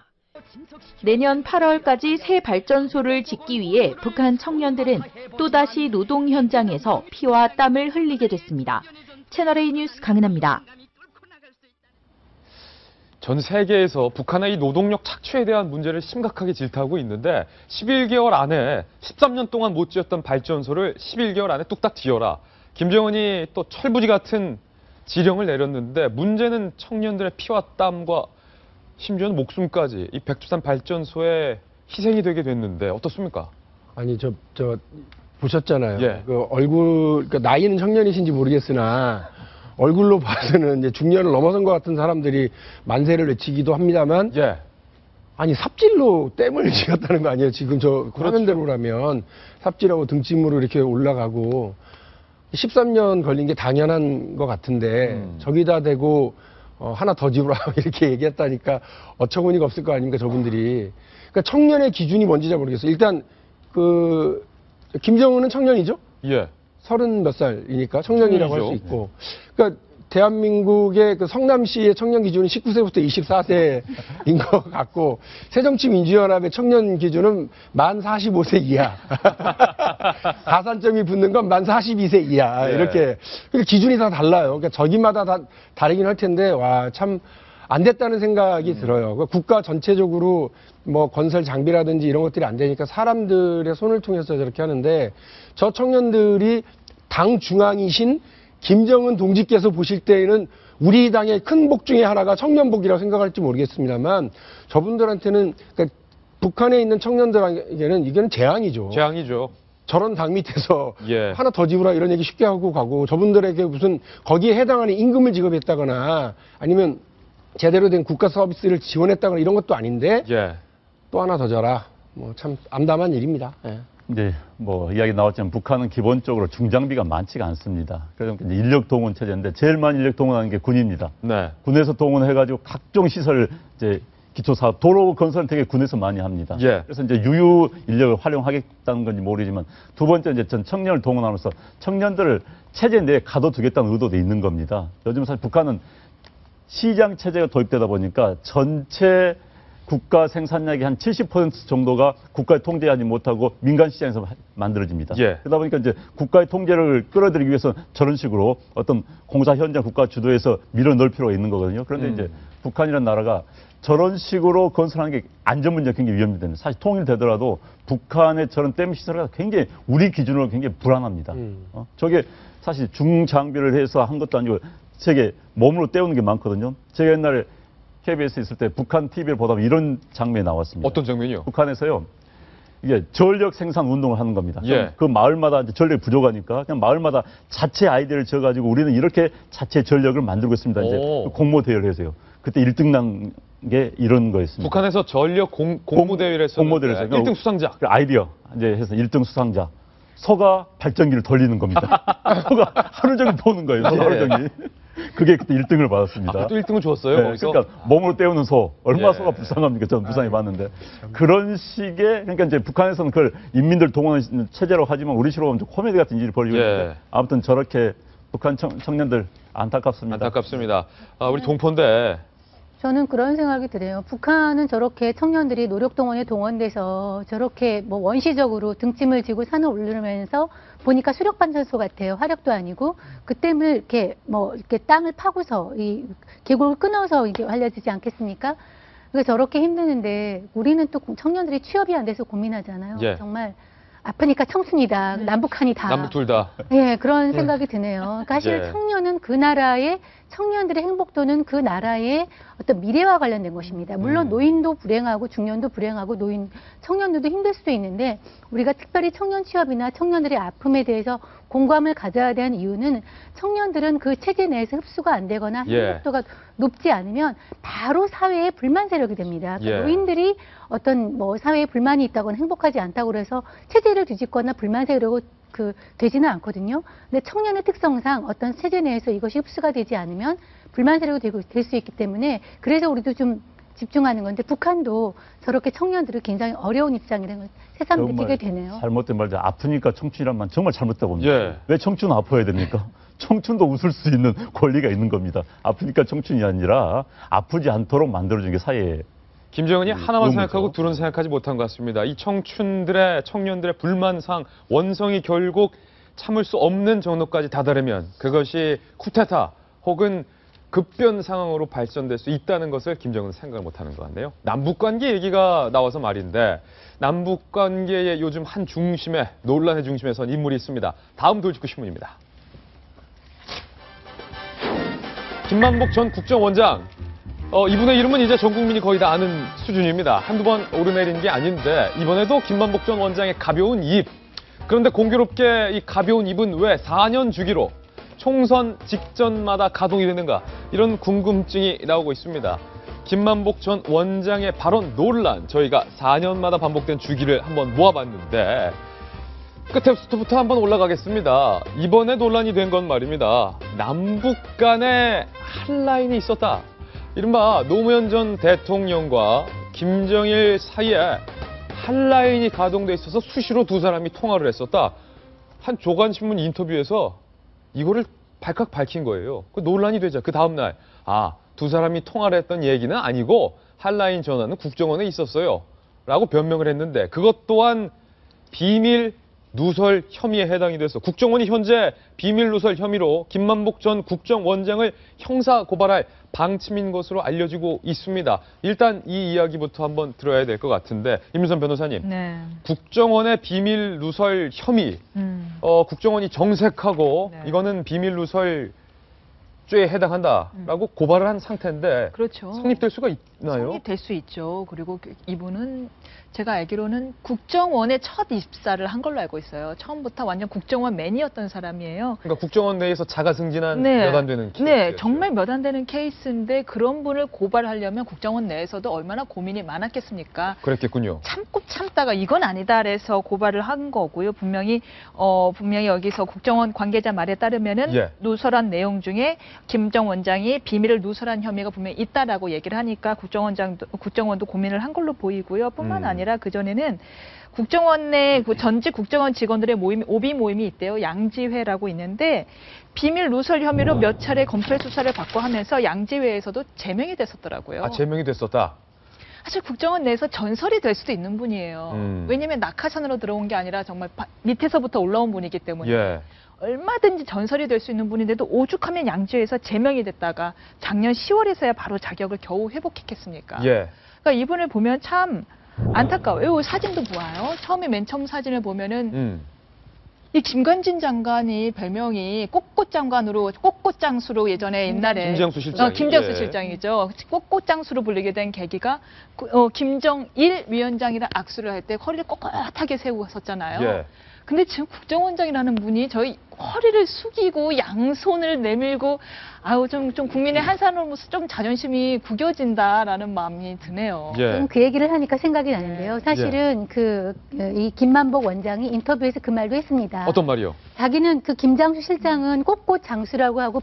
[SPEAKER 6] 내년 8월까지 새 발전소를 짓기 위해 북한 청년들은 또다시 노동 현장에서 피와 땀을 흘리게 됐습니다. 채널A 뉴스 강은하입니다.
[SPEAKER 1] 전 세계에서 북한의 이 노동력 착취에 대한 문제를 심각하게 질타하고 있는데 11개월 안에 13년 동안 못 지었던 발전소를 11개월 안에 뚝딱 지어라. 김정은이 또 철부지 같은 지령을 내렸는데 문제는 청년들의 피와 땀과 심지어는 목숨까지 이 백두산 발전소에 희생이 되게 됐는데 어떻습니까?
[SPEAKER 5] 아니 저 보셨잖아요.
[SPEAKER 1] 예.
[SPEAKER 5] 그 얼굴 그러니까 나이는 청년이신지 모르겠으나 얼굴로 봐서는 이제 중년을 넘어선 것 같은 사람들이 만세를 외치기도 합니다만
[SPEAKER 1] 예.
[SPEAKER 5] 아니 삽질로 댐을 지었다는 거 아니에요? 지금 저 화면대로라면 삽질하고 등짐으로 이렇게 올라가고 13년 걸린 게 당연한 것 같은데 저기다 대고 하나 더 지으라 이렇게 얘기했다니까 어처구니가 없을 거 아닙니까 저분들이. 그러니까 청년의 기준이 뭔지 잘 모르겠어요. 일단 그 김정은은 청년이죠?
[SPEAKER 1] 예.
[SPEAKER 5] 30 몇 살이니까 청년이라고 할 수
[SPEAKER 1] 청년이죠.
[SPEAKER 5] 있고. 그러니까 대한민국의 그 성남시의 청년 기준은 19세부터 24세인 것 같고 새정치민주연합의 청년 기준은 만 45세 이하. 가산점이 붙는 건 만 42세 이하.
[SPEAKER 1] 예.
[SPEAKER 5] 이렇게. 그러니까 기준이 다 달라요. 그러니까 저기마다 다 다르긴 할 텐데 와, 참 안 됐다는 생각이 들어요. 그러니까 국가 전체적으로 뭐 건설 장비라든지 이런 것들이 안 되니까 사람들의 손을 통해서 저렇게 하는데 저 청년들이 당 중앙이신 김정은 동지께서 보실 때에는 우리 당의 큰 복 중에 하나가 청년복이라고 생각할지 모르겠습니다만 저분들한테는 그러니까 북한에 있는 청년들에게는 이게는 재앙이죠.
[SPEAKER 1] 재앙이죠.
[SPEAKER 5] 저런 당 밑에서
[SPEAKER 1] 예.
[SPEAKER 5] 하나 더 지으라 이런 얘기 쉽게 하고 가고 저분들에게 무슨 거기에 해당하는 임금을 지급했다거나 아니면 제대로 된 국가 서비스를 지원했다거나 이런 것도 아닌데
[SPEAKER 1] 예.
[SPEAKER 5] 또 하나 더 져라. 뭐 참 암담한 일입니다. 예.
[SPEAKER 4] 네, 뭐 이야기 나왔지만 북한은 기본적으로 중장비가 많지가 않습니다. 그래서 이제 인력 동원 체제인데 제일 많이 인력 동원하는 게 군입니다.
[SPEAKER 1] 네.
[SPEAKER 4] 군에서 동원해가지고 각종 시설 이제 기초사업, 도로 건설은 되게 군에서 많이 합니다.
[SPEAKER 1] 예.
[SPEAKER 4] 그래서 이제 유유 인력을 활용하겠다는 건지 모르지만 두 번째 이제 전 청년을 동원하면서 청년들을 체제 내에 가둬두겠다는 의도도 있는 겁니다. 요즘 사실 북한은 시장 체제가 도입되다 보니까 전체 국가 생산량의 한 70% 정도가 국가의 통제하지 못하고 민간 시장에서 만들어집니다.
[SPEAKER 1] 예.
[SPEAKER 4] 그러다 보니까 이제 국가의 통제를 끌어들이기 위해서 저런 식으로 어떤 공사 현장 국가 주도에서 밀어넣을 필요가 있는 거거든요. 그런데 이제 북한이라는 나라가 저런 식으로 건설하는 게 안전 문제가 굉장히 위험이 됩니다. 사실 통일되더라도 북한의 저런 댐 시설이 굉장히 우리 기준으로 굉장히 불안합니다. 저게 사실 중장비를 해서 한 것도 아니고 세계 몸으로 때우는 게 많거든요. 제가 옛날에 KBS에 있을 때 북한 TV를 보다 보면 이런 장면이 나왔습니다.
[SPEAKER 1] 어떤 장면이요?
[SPEAKER 4] 북한에서요. 이게 전력 생산 운동을 하는 겁니다.
[SPEAKER 1] 예.
[SPEAKER 4] 그 마을마다 이제 전력이 부족하니까 그냥 마을마다 자체 아이디어를 지어가지고 우리는 이렇게 자체 전력을 만들고 있습니다. 이제 공모 대회를 해서요. 그때 1등 난 게 이런 거였습니다.
[SPEAKER 1] 북한에서 전력 공모 대회를 했었는데
[SPEAKER 4] 공모 대회에서
[SPEAKER 1] 1등 수상자.
[SPEAKER 4] 아이디어 이제 해서 1등 수상자. 서가 발전기를 돌리는 겁니다. 서가 하루 종일 보는 거예요. 소 하루 종일. 그게 그때 1등을 받았습니다.
[SPEAKER 1] 또 1등을 줬어요.
[SPEAKER 4] 네,
[SPEAKER 1] 거기서?
[SPEAKER 4] 그러니까 몸으로 때우는 소 얼마나
[SPEAKER 1] 예.
[SPEAKER 4] 소가 불쌍합니까? 저는 불쌍히 봤는데 그런 식의 그러니까 이제 북한에서는 그걸 인민들 동원하는 체제로 하지만 우리 식으로 하면 좀 코미디 같은 일이 벌이고
[SPEAKER 1] 예.
[SPEAKER 4] 있는데 아무튼 저렇게 북한 청년들 안타깝습니다.
[SPEAKER 1] 안타깝습니다. 우리 동포인데
[SPEAKER 3] 저는 그런 생각이 들어요. 북한은 저렇게 청년들이 노력동원에 동원돼서 저렇게 뭐 원시적으로 등짐을 지고 산을 오르면서 보니까 수력발전소 같아요. 화력도 아니고 그 댐을 이렇게 뭐 이렇게 땅을 파고서 이 계곡을 끊어서 이게 알려지지 않겠습니까? 그래서 저렇게 힘드는데 우리는 또 청년들이 취업이 안 돼서 고민하잖아요.
[SPEAKER 1] 예.
[SPEAKER 3] 정말 아프니까 청춘이다. 남북한이 다.
[SPEAKER 1] 남북 둘 다.
[SPEAKER 3] 예, 그런 생각이 드네요. 그러니까 사실
[SPEAKER 1] 예.
[SPEAKER 3] 청년은 그 나라의 청년들의 행복도는 그 나라의 어떤 미래와 관련된 것입니다. 물론 노인도 불행하고 중년도 불행하고 청년들도 힘들 수도 있는데 우리가 특별히 청년 취업이나 청년들의 아픔에 대해서 공감을 가져야 되는 이유는 청년들은 그 체제 내에서 흡수가 안 되거나
[SPEAKER 1] 예.
[SPEAKER 3] 행복도가 높지 않으면 바로 사회의 불만 세력이 됩니다. 그러니까
[SPEAKER 1] 예.
[SPEAKER 3] 노인들이 어떤 뭐 사회에 불만이 있다거나 행복하지 않다고 그래서 체제를 뒤집거나 불만 세력으로 되지는 않거든요. 근데 청년의 특성상 어떤 체제 내에서 이것이 흡수가 되지 않으면 불만 세력이 될 수 있기 때문에 그래서 우리도 좀 집중하는 건데 북한도 저렇게 청년들을 굉장히 어려운 입장이라는 걸 새삼 느끼게 되네요.
[SPEAKER 4] 잘못된 말이죠. 아프니까 청춘이란 말 정말 잘못되고 봅니다.
[SPEAKER 1] 예.
[SPEAKER 4] 왜 청춘은 아파야 됩니까? 청춘도 웃을 수 있는 권리가 있는 겁니다. 아프니까 청춘이 아니라 아프지 않도록 만들어준 게 사회에.
[SPEAKER 1] 김정은이 하나만
[SPEAKER 4] 의무죠.
[SPEAKER 1] 생각하고 둘은 생각하지 못한 것 같습니다. 이 청년들의 불만상 원성이 결국 참을 수 없는 정도까지 다다르면 그것이 쿠데타 혹은 급변 상황으로 발전될 수 있다는 것을 김정은은 생각을 못하는 것 같네요. 남북관계 얘기가 나와서 말인데 남북관계의 요즘 한 중심에 논란의 중심에 선 인물이 있습니다. 다음 돌직구 신문입니다. 김만복 전 국정원장. 이분의 이름은 이제 전 국민이 거의 다 아는 수준입니다. 한두 번 오르내린 게 아닌데 이번에도 김만복 전 원장의 가벼운 입. 그런데 공교롭게 이 가벼운 입은 왜 4년 주기로 총선 직전마다 가동이 되는가 이런 궁금증이 나오고 있습니다. 김만복 전 원장의 발언 논란 저희가 4년마다 반복된 주기를 한번 모아봤는데 끝에부터 한번 올라가겠습니다. 이번에 논란이 된 건 말입니다. 남북 간에 한 라인이 있었다. 이른바 노무현 전 대통령과 김정일 사이에 한 라인이 가동돼 있어서 수시로 두 사람이 통화를 했었다. 한 조간신문 인터뷰에서 이거를 발칵 밝힌 거예요. 그 논란이 되죠. 그 다음날 두 사람이 통화를 했던 얘기는 아니고 한 라인 전화는 국정원에 있었어요. 라고 변명을 했는데 그것 또한 비밀 누설 혐의에 해당이 돼서 국정원이 현재 비밀 누설 혐의로 김만복 전 국정원장을 형사 고발할 방침인 것으로 알려지고 있습니다. 일단 이 이야기부터 한번 들어야 될 것 같은데 임윤선 변호사님,
[SPEAKER 2] 네.
[SPEAKER 1] 국정원의 비밀 누설 혐의, 국정원이 정색하고
[SPEAKER 2] 네.
[SPEAKER 1] 이거는 비밀 누설 죄에 해당한다라고 고발을 한 상태인데
[SPEAKER 2] 그렇죠.
[SPEAKER 1] 성립될 수가 있나요?
[SPEAKER 2] 성립될 수 있죠. 그리고 이분은 제가 알기로는 국정원의 첫 입사를 한 걸로 알고 있어요. 처음부터 완전 국정원 맨이었던 사람이에요.
[SPEAKER 1] 그러니까 국정원 내에서 자가 승진한
[SPEAKER 2] 네.
[SPEAKER 1] 몇 안 되는 케이스.
[SPEAKER 2] 네, 정말 몇 안 되는 케이스인데 그런 분을 고발하려면 국정원 내에서도 얼마나 고민이 많았겠습니까?
[SPEAKER 1] 그랬겠군요.
[SPEAKER 2] 참고 참다가 이건 아니다 그래서 고발을 한 거고요. 분명히 여기서 국정원 관계자 말에 따르면은
[SPEAKER 1] 예.
[SPEAKER 2] 누설한 내용 중에 김 정 원장이 비밀을 누설한 혐의가 분명히 있다라고 얘기를 하니까 국정원도 고민을 한 걸로 보이고요. 뿐만 아니라 그 전에는 국정원 내 전직 국정원 직원들의 모임, 오비 모임이 있대요. 양지회라고 있는데 비밀 누설 혐의로 몇 차례 검찰 수사를 받고 하면서 양지회에서도 제명이 됐었더라고요.
[SPEAKER 1] 제명이 됐었다.
[SPEAKER 2] 사실 국정원 내에서 전설이 될 수도 있는 분이에요. 왜냐하면 낙하산으로 들어온 게 아니라 정말 밑에서부터 올라온 분이기 때문에.
[SPEAKER 1] 예.
[SPEAKER 2] 얼마든지 전설이 될 수 있는 분인데도 오죽하면 양주에서 제명이 됐다가 작년 10월에서야 바로 자격을 겨우 회복했겠습니까?
[SPEAKER 1] 예.
[SPEAKER 2] 그러니까 이분을 보면 참 안타까워요. 이 사진도 보아요. 처음에 맨 처음 사진을 보면은 이 김관진 장관이 별명이 꽃꽃장관으로 꽃꽃장수로 예전에 옛날에
[SPEAKER 1] 김장수 실장.
[SPEAKER 2] 김장수 실장이죠. 꽃꽃장수로 불리게 된 계기가 김정일 위원장이랑 악수를 할 때 허리를 꼿꼿하게 세우고 섰잖아요.
[SPEAKER 1] 예.
[SPEAKER 2] 근데 지금 국정원장이라는 분이 저희 허리를 숙이고 양손을 내밀고 아우 좀 국민의 한 사람으로서 좀 자존심이 구겨진다라는 마음이 드네요.
[SPEAKER 1] 예.
[SPEAKER 3] 그 얘기를 하니까 생각이 나는데요. 사실은 이 김만복 원장이 인터뷰에서 그 말도 했습니다.
[SPEAKER 1] 어떤 말이요?
[SPEAKER 3] 자기는 그 김장수 실장은 꽃꽃장수라고 하고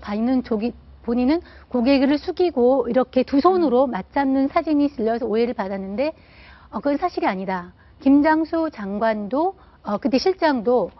[SPEAKER 3] 본인은 고개를 숙이고 이렇게 두 손으로 맞잡는 사진이 실려서 오해를 받았는데 그건 사실이 아니다. 김장수 장관도 그때 실장도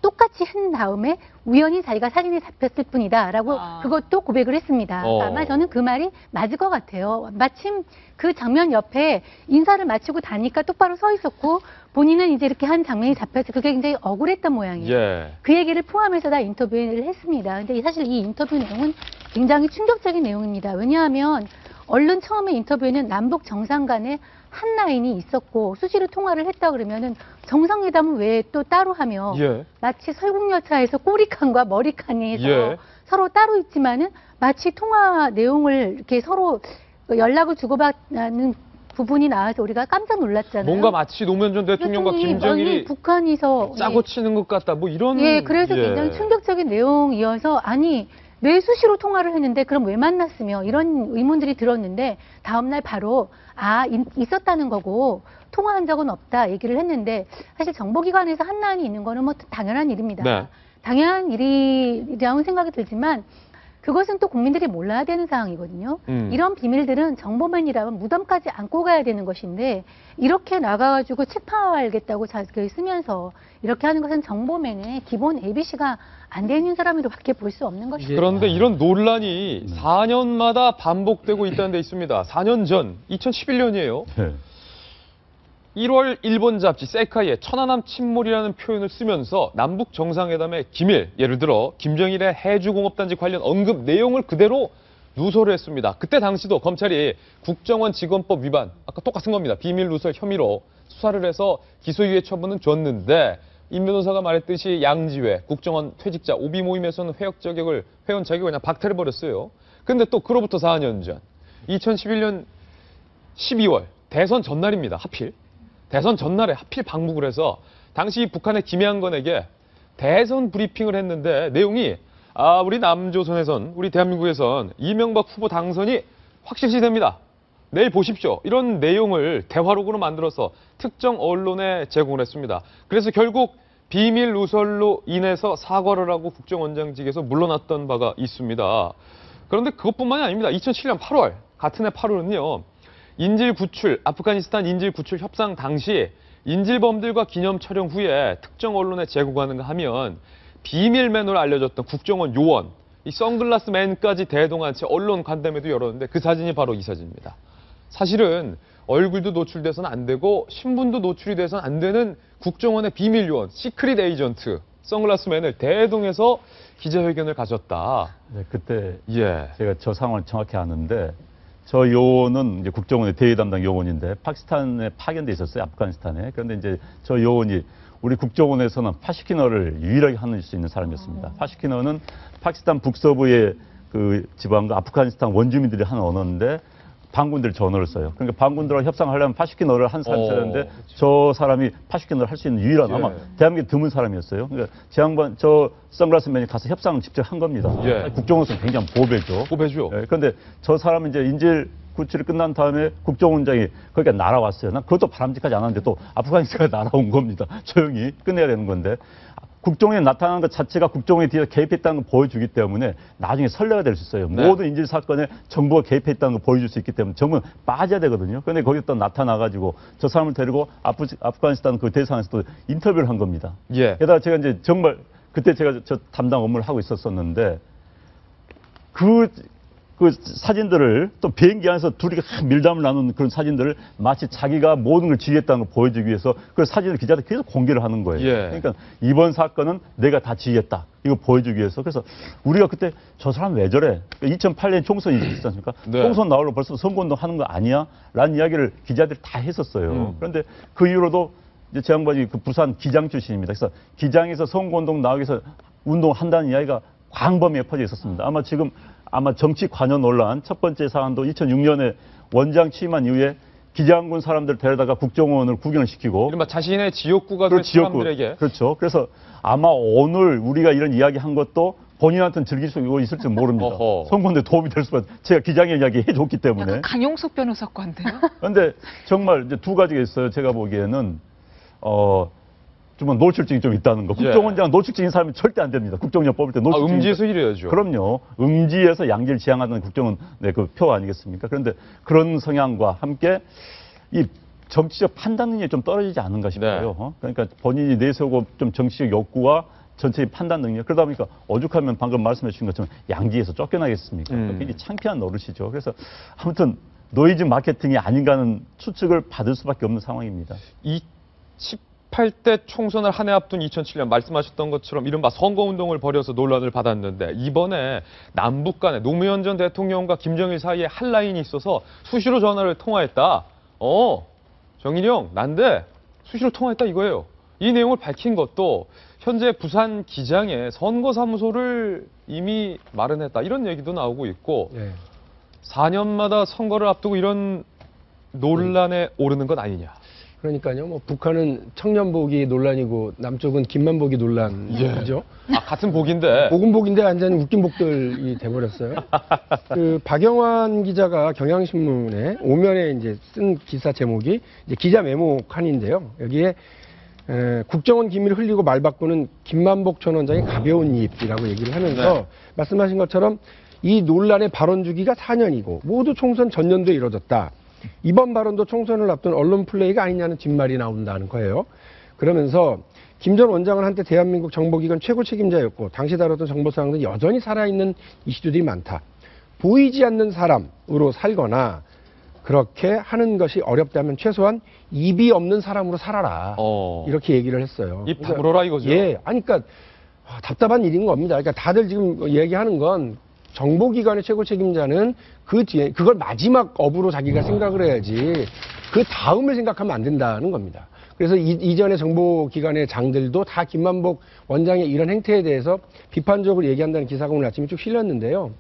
[SPEAKER 3] 똑같이 한 다음에 우연히 자기가 사진이 잡혔을 뿐이다라고 그것도 고백을 했습니다. 아마 저는 그 말이 맞을 것 같아요. 마침 그 장면 옆에 인사를 마치고 다니까 똑바로 서 있었고 본인은 이제 이렇게 한 장면이 잡혀서 그게 굉장히 억울했던 모양이에요.
[SPEAKER 1] 예.
[SPEAKER 3] 그 얘기를 포함해서 다 인터뷰를 했습니다. 근데 사실 이 인터뷰 내용은 굉장히 충격적인 내용입니다. 왜냐하면 언론 처음에 인터뷰에는 남북 정상 간에 한 라인이 있었고 수시로 통화를 했다 그러면은 정상회담은 왜 또 따로 하며 마치 설국열차에서 꼬리칸과 머리칸에서 서로 따로 있지만은 마치 통화 내용을 이렇게 서로 연락을 주고받는 부분이 나와서 우리가 깜짝 놀랐잖아요.
[SPEAKER 1] 뭔가 마치 노무현 전 대통령과 김정일이
[SPEAKER 3] 북한에서
[SPEAKER 1] 짜고 치는 것 같다. 뭐 이런.
[SPEAKER 3] 그래서 굉장히 충격적인 내용이어서 아니 왜 수시로 통화를 했는데 그럼 왜 만났으며 이런 의문들이 들었는데 다음날 바로 있었다는 거고 통화한 적은 없다 얘기를 했는데 사실 정보기관에서 한라인이 있는 거는 뭐 당연한 일입니다.
[SPEAKER 1] 네.
[SPEAKER 3] 당연한 일이라고 생각이 들지만 그것은 또 국민들이 몰라야 되는 상황이거든요. 이런 비밀들은 정보맨이라면 무덤까지 안고 가야 되는 것인데 이렇게 나가가지고 책파하겠다고 쓰면서 이렇게 하는 것은 정보맨의 기본 ABC가 안 되는 사람으로밖에 볼 수 없는 것이죠.
[SPEAKER 1] 그런데 이런 논란이 4년마다 반복되고 있다는 데 있습니다. 4년 전, 2011년이에요. 1월 일본 잡지 세카이에 천안함 침몰이라는 표현을 쓰면서 남북 정상회담의 기밀, 예를 들어 김정일의 해주공업단지 관련 언급 내용을 그대로 누설을 했습니다. 그때 당시도 검찰이 국정원 직원법 위반, 아까 똑같은 겁니다. 비밀 누설 혐의로 수사를 해서 기소유예 처분은 줬는데 임 변호사가 말했듯이 양지회, 국정원 퇴직자, 오비 모임에서는 회원 자격을 그냥 박탈해버렸어요. 근데 또 그로부터 4년 전, 2011년 12월, 대선 전날입니다. 하필. 대선 전날에 하필 방북을 해서 당시 북한의 김양건에게 대선 브리핑을 했는데 내용이 우리 남조선에선, 우리 대한민국에선 이명박 후보 당선이 확실시됩니다. 내일 보십시오. 이런 내용을 대화록으로 만들어서 특정 언론에 제공을 했습니다. 그래서 결국 비밀 누설로 인해서 사과를 하고 국정원장직에서 물러났던 바가 있습니다. 그런데 그것뿐만이 아닙니다. 2007년 8월, 같은 해 8월은요. 인질 구출, 아프가니스탄 인질 구출 협상 당시 인질범들과 기념 촬영 후에 특정 언론에 제공하는가 하면 비밀맨으로 알려졌던 국정원 요원, 이 선글라스 맨까지 대동한 채 언론 간담회도 열었는데 그 사진이 바로 이 사진입니다. 사실은 얼굴도 노출돼서는 안 되고 신분도 노출이 돼서는 안 되는 국정원의 비밀 요원, 시크릿 에이전트, 선글라스맨을 대동해서 기자회견을 가졌다.
[SPEAKER 4] 네, 그때
[SPEAKER 1] 예.
[SPEAKER 4] 제가 저 상황을 정확히 아는데 저 요원은 이제 국정원의 대외 담당 요원인데 파키스탄에 파견돼 있었어요. 아프가니스탄에. 그런데 이제 저 요원이 우리 국정원에서는 파시키너를 유일하게 하는 수 있는 사람이었습니다. 파시키너는 파키스탄 북서부의 그 지방과 아프가니스탄 원주민들이 하는 언어인데 반군들 전어를 써요. 그러니까 반군들과 협상하려면 파시키너를 한 사람이 써야 되는데 저 사람이 파시키너를 할 수 있는 유일한 아마 대한민국에 드문 사람이었어요. 그러니까 제 양반 저 선글라스맨이 가서 협상을 직접 한 겁니다. 국정원에서는 굉장히 보배죠.
[SPEAKER 1] 보배죠.
[SPEAKER 4] 그런데 저 사람은 이제 인질 구출이 끝난 다음에 국정원장이 거기가 날아왔어요. 난 그것도 바람직하지 않았는데 또 아프가니스탄에 날아온 겁니다. 조용히 끝내야 되는 건데. 국정원에 나타나는 것 자체가 국정원에 뒤에서 개입했다는 걸 보여주기 때문에 나중에 선례가 될 수 있어요. 네. 모든 인질 사건에 정부가 개입했다는 걸 보여줄 수 있기 때문에 정부는 빠져야 되거든요. 그런데 거기에 또 나타나가지고 저 사람을 데리고 아프가니스탄 그 대사관에서 또 인터뷰를 한 겁니다. 게다가 제가 이제 정말 그때 제가 저 담당 업무를 하고 있었었는데 그 그 사진들을 또 비행기 안에서 둘이 밀담을 나누는 그런 사진들을 마치 자기가 모든 걸 지휘했다는 걸 보여주기 위해서 그 사진을 기자들 계속 공개를 하는 거예요.
[SPEAKER 1] 예.
[SPEAKER 4] 그러니까 이번 사건은 내가 다 지휘했다. 이거 보여주기 위해서. 그래서 우리가 그때 저 사람 왜 저래? 2008년 총선이 있었지 않습니까?
[SPEAKER 1] 네.
[SPEAKER 4] 총선 나오려고 벌써 선거운동 하는 거 아니야? 라는 이야기를 기자들이 다 했었어요. 그런데 그 이후로도 이제 제 양반이 그 부산 기장 출신입니다. 그래서 기장에서 선거운동 나오기 위해서 운동한다는 이야기가 광범위에 퍼져 있었습니다. 아마 정치 관여 논란 첫 번째 사안도 2006년에 원장 취임한 이후에 기장군 사람들 데려다가 국정원을 구경을 시키고
[SPEAKER 1] 이른바 자신의 지역구가 될 사람들에게
[SPEAKER 4] 그렇죠. 그래서 아마 오늘 우리가 이런 이야기 한 것도 본인한테는 즐길 수 있을지 모릅니다. 선거인데 도움이 될 수가 제가 기장의 이야기 해줬기 때문에.
[SPEAKER 2] 약간 강용석 변호사과인데요.
[SPEAKER 4] 그런데 정말 이제 두 가지가 있어요. 제가 보기에는 좀 노출증이 좀 있다는 거. 국정원장 노출증인 사람이 절대 안 됩니다. 국정원 뽑을 때 노출증.
[SPEAKER 1] 음지에서 이래야죠.
[SPEAKER 4] 그럼요. 음지에서 양지를 지향하는 국정원 그 표 아니겠습니까? 그런데 그런 성향과 함께 이 정치적 판단 능력이 좀 떨어지지 않은가 싶어요.
[SPEAKER 1] 네.
[SPEAKER 4] 그러니까 본인이 내세우고 좀 정치적 욕구와 전체의 판단 능력. 그러다 보니까 오죽하면 방금 말씀해 주신 것처럼 양지에서 쫓겨나겠습니까? 굉장히 창피한 노릇이죠. 그래서 아무튼 노이즈 마케팅이 아닌가 하는 추측을 받을 수밖에 없는 상황입니다.
[SPEAKER 1] 18대 총선을 한 해 앞둔 2007년 말씀하셨던 것처럼 이른바 선거운동을 벌여서 논란을 받았는데 이번에 남북 간에 노무현 전 대통령과 김정일 사이에 한라인이 있어서 수시로 전화를 통화했다. 정인영 난데 수시로 통화했다 이거예요. 이 내용을 밝힌 것도 현재 부산 기장에 선거사무소를 이미 마련했다. 이런 얘기도 나오고 있고 4년마다 선거를 앞두고 이런 논란에 오르는 것 아니냐.
[SPEAKER 5] 그러니까요. 뭐 북한은 청년복이 논란이고 남쪽은 김만복이 논란이죠.
[SPEAKER 1] 같은 복인데.
[SPEAKER 5] 복은 복인데 완전히 웃긴 복들이 돼버렸어요. 그 박영환 기자가 경향신문에 오면에 이제 쓴 기사 제목이 이제 기자 메모 칸인데요. 여기에 국정원 기밀을 흘리고 말 바꾸는 김만복 전 원장의 가벼운 입이라고 얘기를 하면서 말씀하신 것처럼 이 논란의 발언 주기가 4년이고 모두 총선 전년도에 이뤄졌다. 이번 발언도 총선을 앞둔 언론 플레이가 아니냐는 뒷말이 나온다는 거예요. 그러면서 김 전 원장은 한때 대한민국 정보기관 최고 책임자였고 당시 다뤘던 정보사항은 여전히 살아있는 이슈들이 많다. 보이지 않는 사람으로 살거나 그렇게 하는 것이 어렵다면 최소한 입이 없는 사람으로 살아라. 이렇게 얘기를 했어요.
[SPEAKER 1] 입 다물어라 이거죠.
[SPEAKER 5] 예, 아니 그러니까 답답한 일인 겁니다. 그러니까 다들 지금 얘기하는 건 정보기관의 최고 책임자는 그 뒤에 그걸 마지막 업으로 자기가 생각을 해야지 그 다음을 생각하면 안 된다는 겁니다. 그래서 이전의 정보기관의 장들도 다 김만복 원장의 이런 행태에 대해서 비판적으로 얘기한다는 기사가 오늘 아침에 쭉 실렸는데요.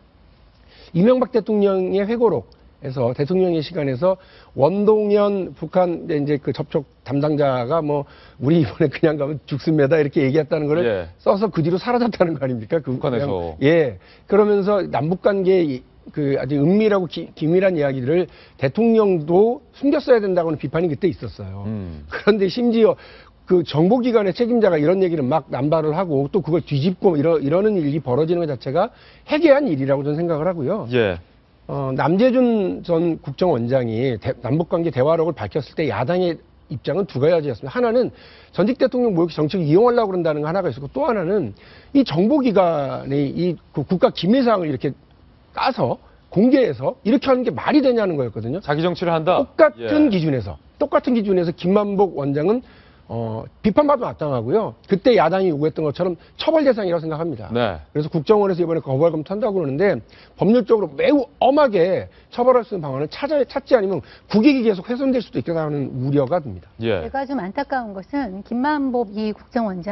[SPEAKER 5] 이명박 대통령의 회고록에서 대통령의 시간에서 원동현 북한 이제 그 접촉 담당자가 뭐 우리 이번에 그냥 가면 죽습니다 이렇게 얘기했다는 거를 써서 그 뒤로 사라졌다는 거 아닙니까? 그
[SPEAKER 1] 북한에서.
[SPEAKER 5] 그러면서 남북 관계의 그 아주 은밀하고 기밀한 이야기들을 대통령도 숨겼어야 된다고는 비판이 그때 있었어요. 그런데 심지어 그 정보기관의 책임자가 이런 얘기를 막 남발을 하고 또 그걸 뒤집고 이러는 일이 벌어지는 것 자체가 해괴한 일이라고 저는 생각을 하고요. 남재준 전 국정원장이 남북관계 대화록을 밝혔을 때 야당의 입장은 두 가지였습니다. 하나는 전직 대통령 모욕 정책을 이용하려고 그런다는 거 하나가 있었고 또 하나는 이 정보기관의 이 국가 기밀사항을 이렇게 까서 공개해서 이렇게 하는 게 말이 되냐는 거였거든요.
[SPEAKER 1] 자기 정치를 한다.
[SPEAKER 5] 똑같은 기준에서 김만복 원장은 비판받아 마땅하고요. 그때 야당이 요구했던 것처럼 처벌 대상이라고 생각합니다. 그래서 국정원에서 이번에 거부할 검토한다고 그러는데 법률적으로 매우 엄하게 처벌할 수 있는 방안을 찾지 않으면 국익이 계속 훼손될 수도 있다는 우려가 듭니다.
[SPEAKER 3] 제가 좀 안타까운 것은 김만복 이 국정원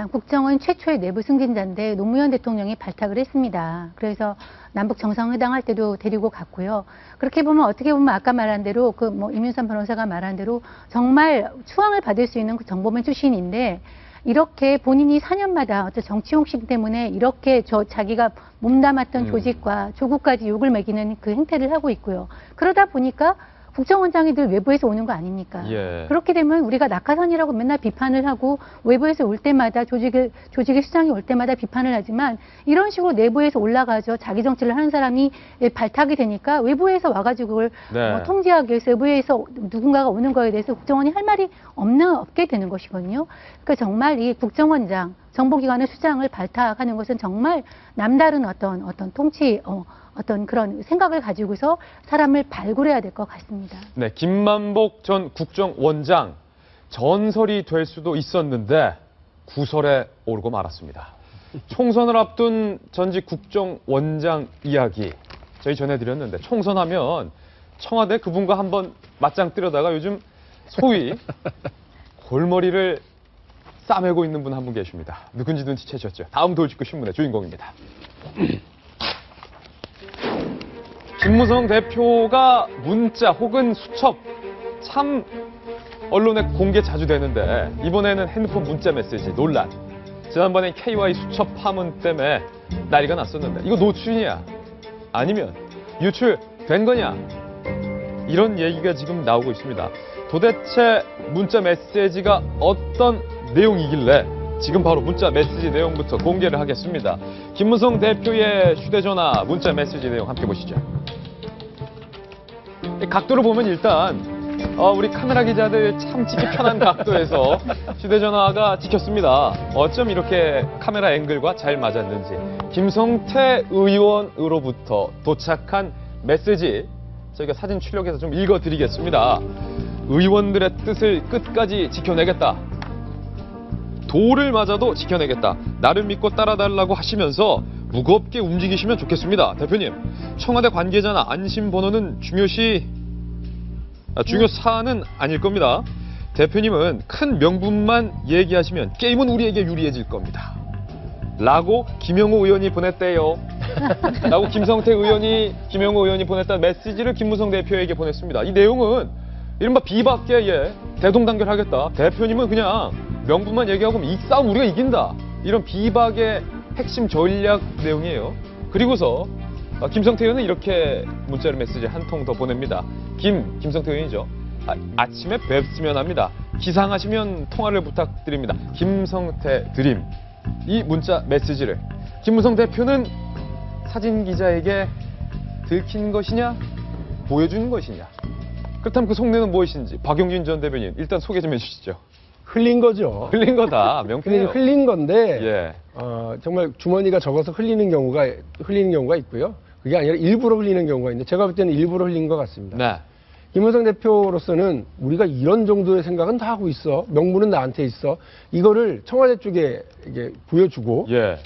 [SPEAKER 3] 최초의 내부 승진자인데 노무현 대통령이 발탁을 했습니다. 그래서 남북 정상회담 할 때도 데리고 갔고요. 그렇게 보면 어떻게 보면 아까 말한 대로 그 뭐 임윤선 변호사가 말한 대로 정말 추앙을 받을 수 있는 그 정보맨 출신인데 이렇게 본인이 4년마다 어떤 정치 욕심 때문에 이렇게 자기가 몸담았던 조직과 조국까지 욕을 매기는 그 행태를 하고 있고요. 그러다 보니까 국정원장이 늘 외부에서 오는 거 아닙니까? 그렇게 되면 우리가 낙하산이라고 맨날 비판을 하고 외부에서 올 때마다 조직의 수장이 올 때마다 비판을 하지만 이런 식으로 내부에서 올라가죠. 자기 정치를 하는 사람이 발탁이 되니까 외부에서 와가지고 그걸 통제하기 위해서 외부에서 누군가가 오는 거에 대해서 국정원이 할 말이 없게 되는 것이거든요. 그러니까 정말 이 국정원장 정보기관의 수장을 발탁하는 것은 정말 남다른 어떤 통치, 어떤 그런 생각을 가지고서 사람을 발굴해야 될 것 같습니다.
[SPEAKER 1] 네, 김만복 전 국정원장 전설이 될 수도 있었는데 구설에 오르고 말았습니다. 총선을 앞둔 전직 국정원장 이야기 저희 전해드렸는데 총선하면 청와대 그분과 한번 맞짱 뜨려다가 요즘 소위 골머리를 싸매고 있는 분 한 분 계십니다. 누군지 눈치채셨죠? 다음 돌직구 신문의 주인공입니다. 김무성 대표가 문자 혹은 수첩 참 언론에 공개 자주 되는데 이번에는 핸드폰 문자 메시지 논란. 지난번엔 KY 수첩 파문 때문에 난리가 났었는데 이거 노출이냐? 아니면 유출된 거냐? 이런 얘기가 지금 나오고 있습니다. 도대체 문자 메시지가 어떤 내용이길래 지금 바로 문자 메시지 내용부터 공개를 하겠습니다. 김무성 대표의 휴대전화 문자 메시지 내용 함께 보시죠. 각도를 보면 일단 우리 카메라 기자들 참 찍기 편한 각도에서 휴대전화가 찍혔습니다. 어쩜 이렇게 카메라 앵글과 잘 맞았는지. 김성태 의원으로부터 도착한 메시지 저희가 사진 출력해서 좀 읽어드리겠습니다. 의원들의 뜻을 끝까지 지켜내겠다. 돌을 맞아도 지켜내겠다. 나를 믿고 따라달라고 하시면서 무겁게 움직이시면 좋겠습니다. 대표님, 청와대 관계자나 안심번호는 중요 사안은 아닐 겁니다. 대표님은 큰 명분만 얘기하시면 게임은 우리에게 유리해질 겁니다. 라고 김영호 의원이 보냈대요. 라고 김성태 김영호 의원이 보냈다는 메시지를 김무성 대표에게 보냈습니다. 이 내용은 이른바 비박계에 대동단결하겠다. 대표님은 그냥 명분만 얘기하고 이 싸움 우리가 이긴다. 이런 비박의 핵심 전략 내용이에요. 그리고서 김성태 의원은 이렇게 문자를 메시지 한 통 더 보냅니다. 김성태 의원이죠. 아침에 뵙으면 합니다. 기상하시면 통화를 부탁드립니다. 김성태 드림. 이 문자 메시지를 김무성 대표는 사진 기자에게 들킨 것이냐 보여주는 것이냐. 그렇다면 그 속내는 무엇인지 박용진 전 대변인 일단 소개 좀 해주시죠.
[SPEAKER 5] 흘린 거죠.
[SPEAKER 1] 흘린 거다. 명쾌해요.
[SPEAKER 5] 흘린 건데
[SPEAKER 1] 예.
[SPEAKER 5] 정말 주머니가 적어서 흘리는 경우가 있고요. 그게 아니라 일부러 흘리는 경우가 있는데 제가 볼 때는 일부러 흘린 것 같습니다.
[SPEAKER 1] 네.
[SPEAKER 5] 김무성 대표로서는 우리가 이런 정도의 생각은 다 하고 있어. 명분은 나한테 있어. 이거를 청와대 쪽에 이게 보여주고
[SPEAKER 1] 예.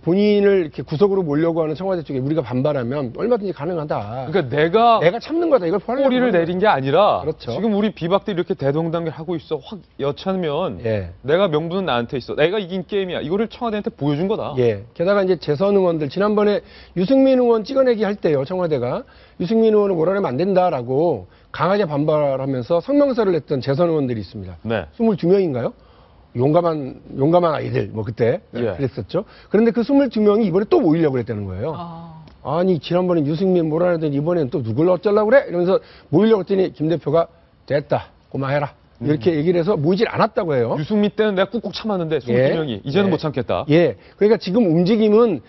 [SPEAKER 5] 본인을 이렇게 구석으로 몰려고 하는 청와대 쪽에 우리가 반발하면 얼마든지 가능하다.
[SPEAKER 1] 그러니까 내가
[SPEAKER 5] 참는 거다. 이걸
[SPEAKER 1] 꼬리를 내린 게 아니라
[SPEAKER 5] 그렇죠.
[SPEAKER 1] 지금 우리 비박들이 이렇게 대동단결 하고 있어. 확 여차하면
[SPEAKER 5] 예.
[SPEAKER 1] 내가 명분은 나한테 있어. 내가 이긴 게임이야. 이거를 청와대한테 보여준 거다.
[SPEAKER 5] 예. 게다가 이제 재선 의원들 지난번에 유승민 의원 찍어내기 할 때요. 청와대가 유승민 의원을 몰아내면 안 된다라고 강하게 반발하면서 성명서를 냈던 재선 의원들이 있습니다.
[SPEAKER 1] 네.
[SPEAKER 5] 22명인가요? 용감한 아이들, 그때
[SPEAKER 1] 예.
[SPEAKER 5] 그랬었죠. 그런데 그 22명이 이번에 또 모이려고 그랬다는 거예요. 아니, 지난번엔 유승민 몰아내더니 이번엔 또 누굴 어쩌려고 그래? 이러면서 모이려고 했더니 김 대표가 됐다, 고마해라. 이렇게 얘기를 해서 모이질 않았다고 해요.
[SPEAKER 1] 유승민 때는 내가 꾹꾹 참았는데 22명이 이제는 못 참겠다.
[SPEAKER 5] 예. 그러니까 지금 움직임은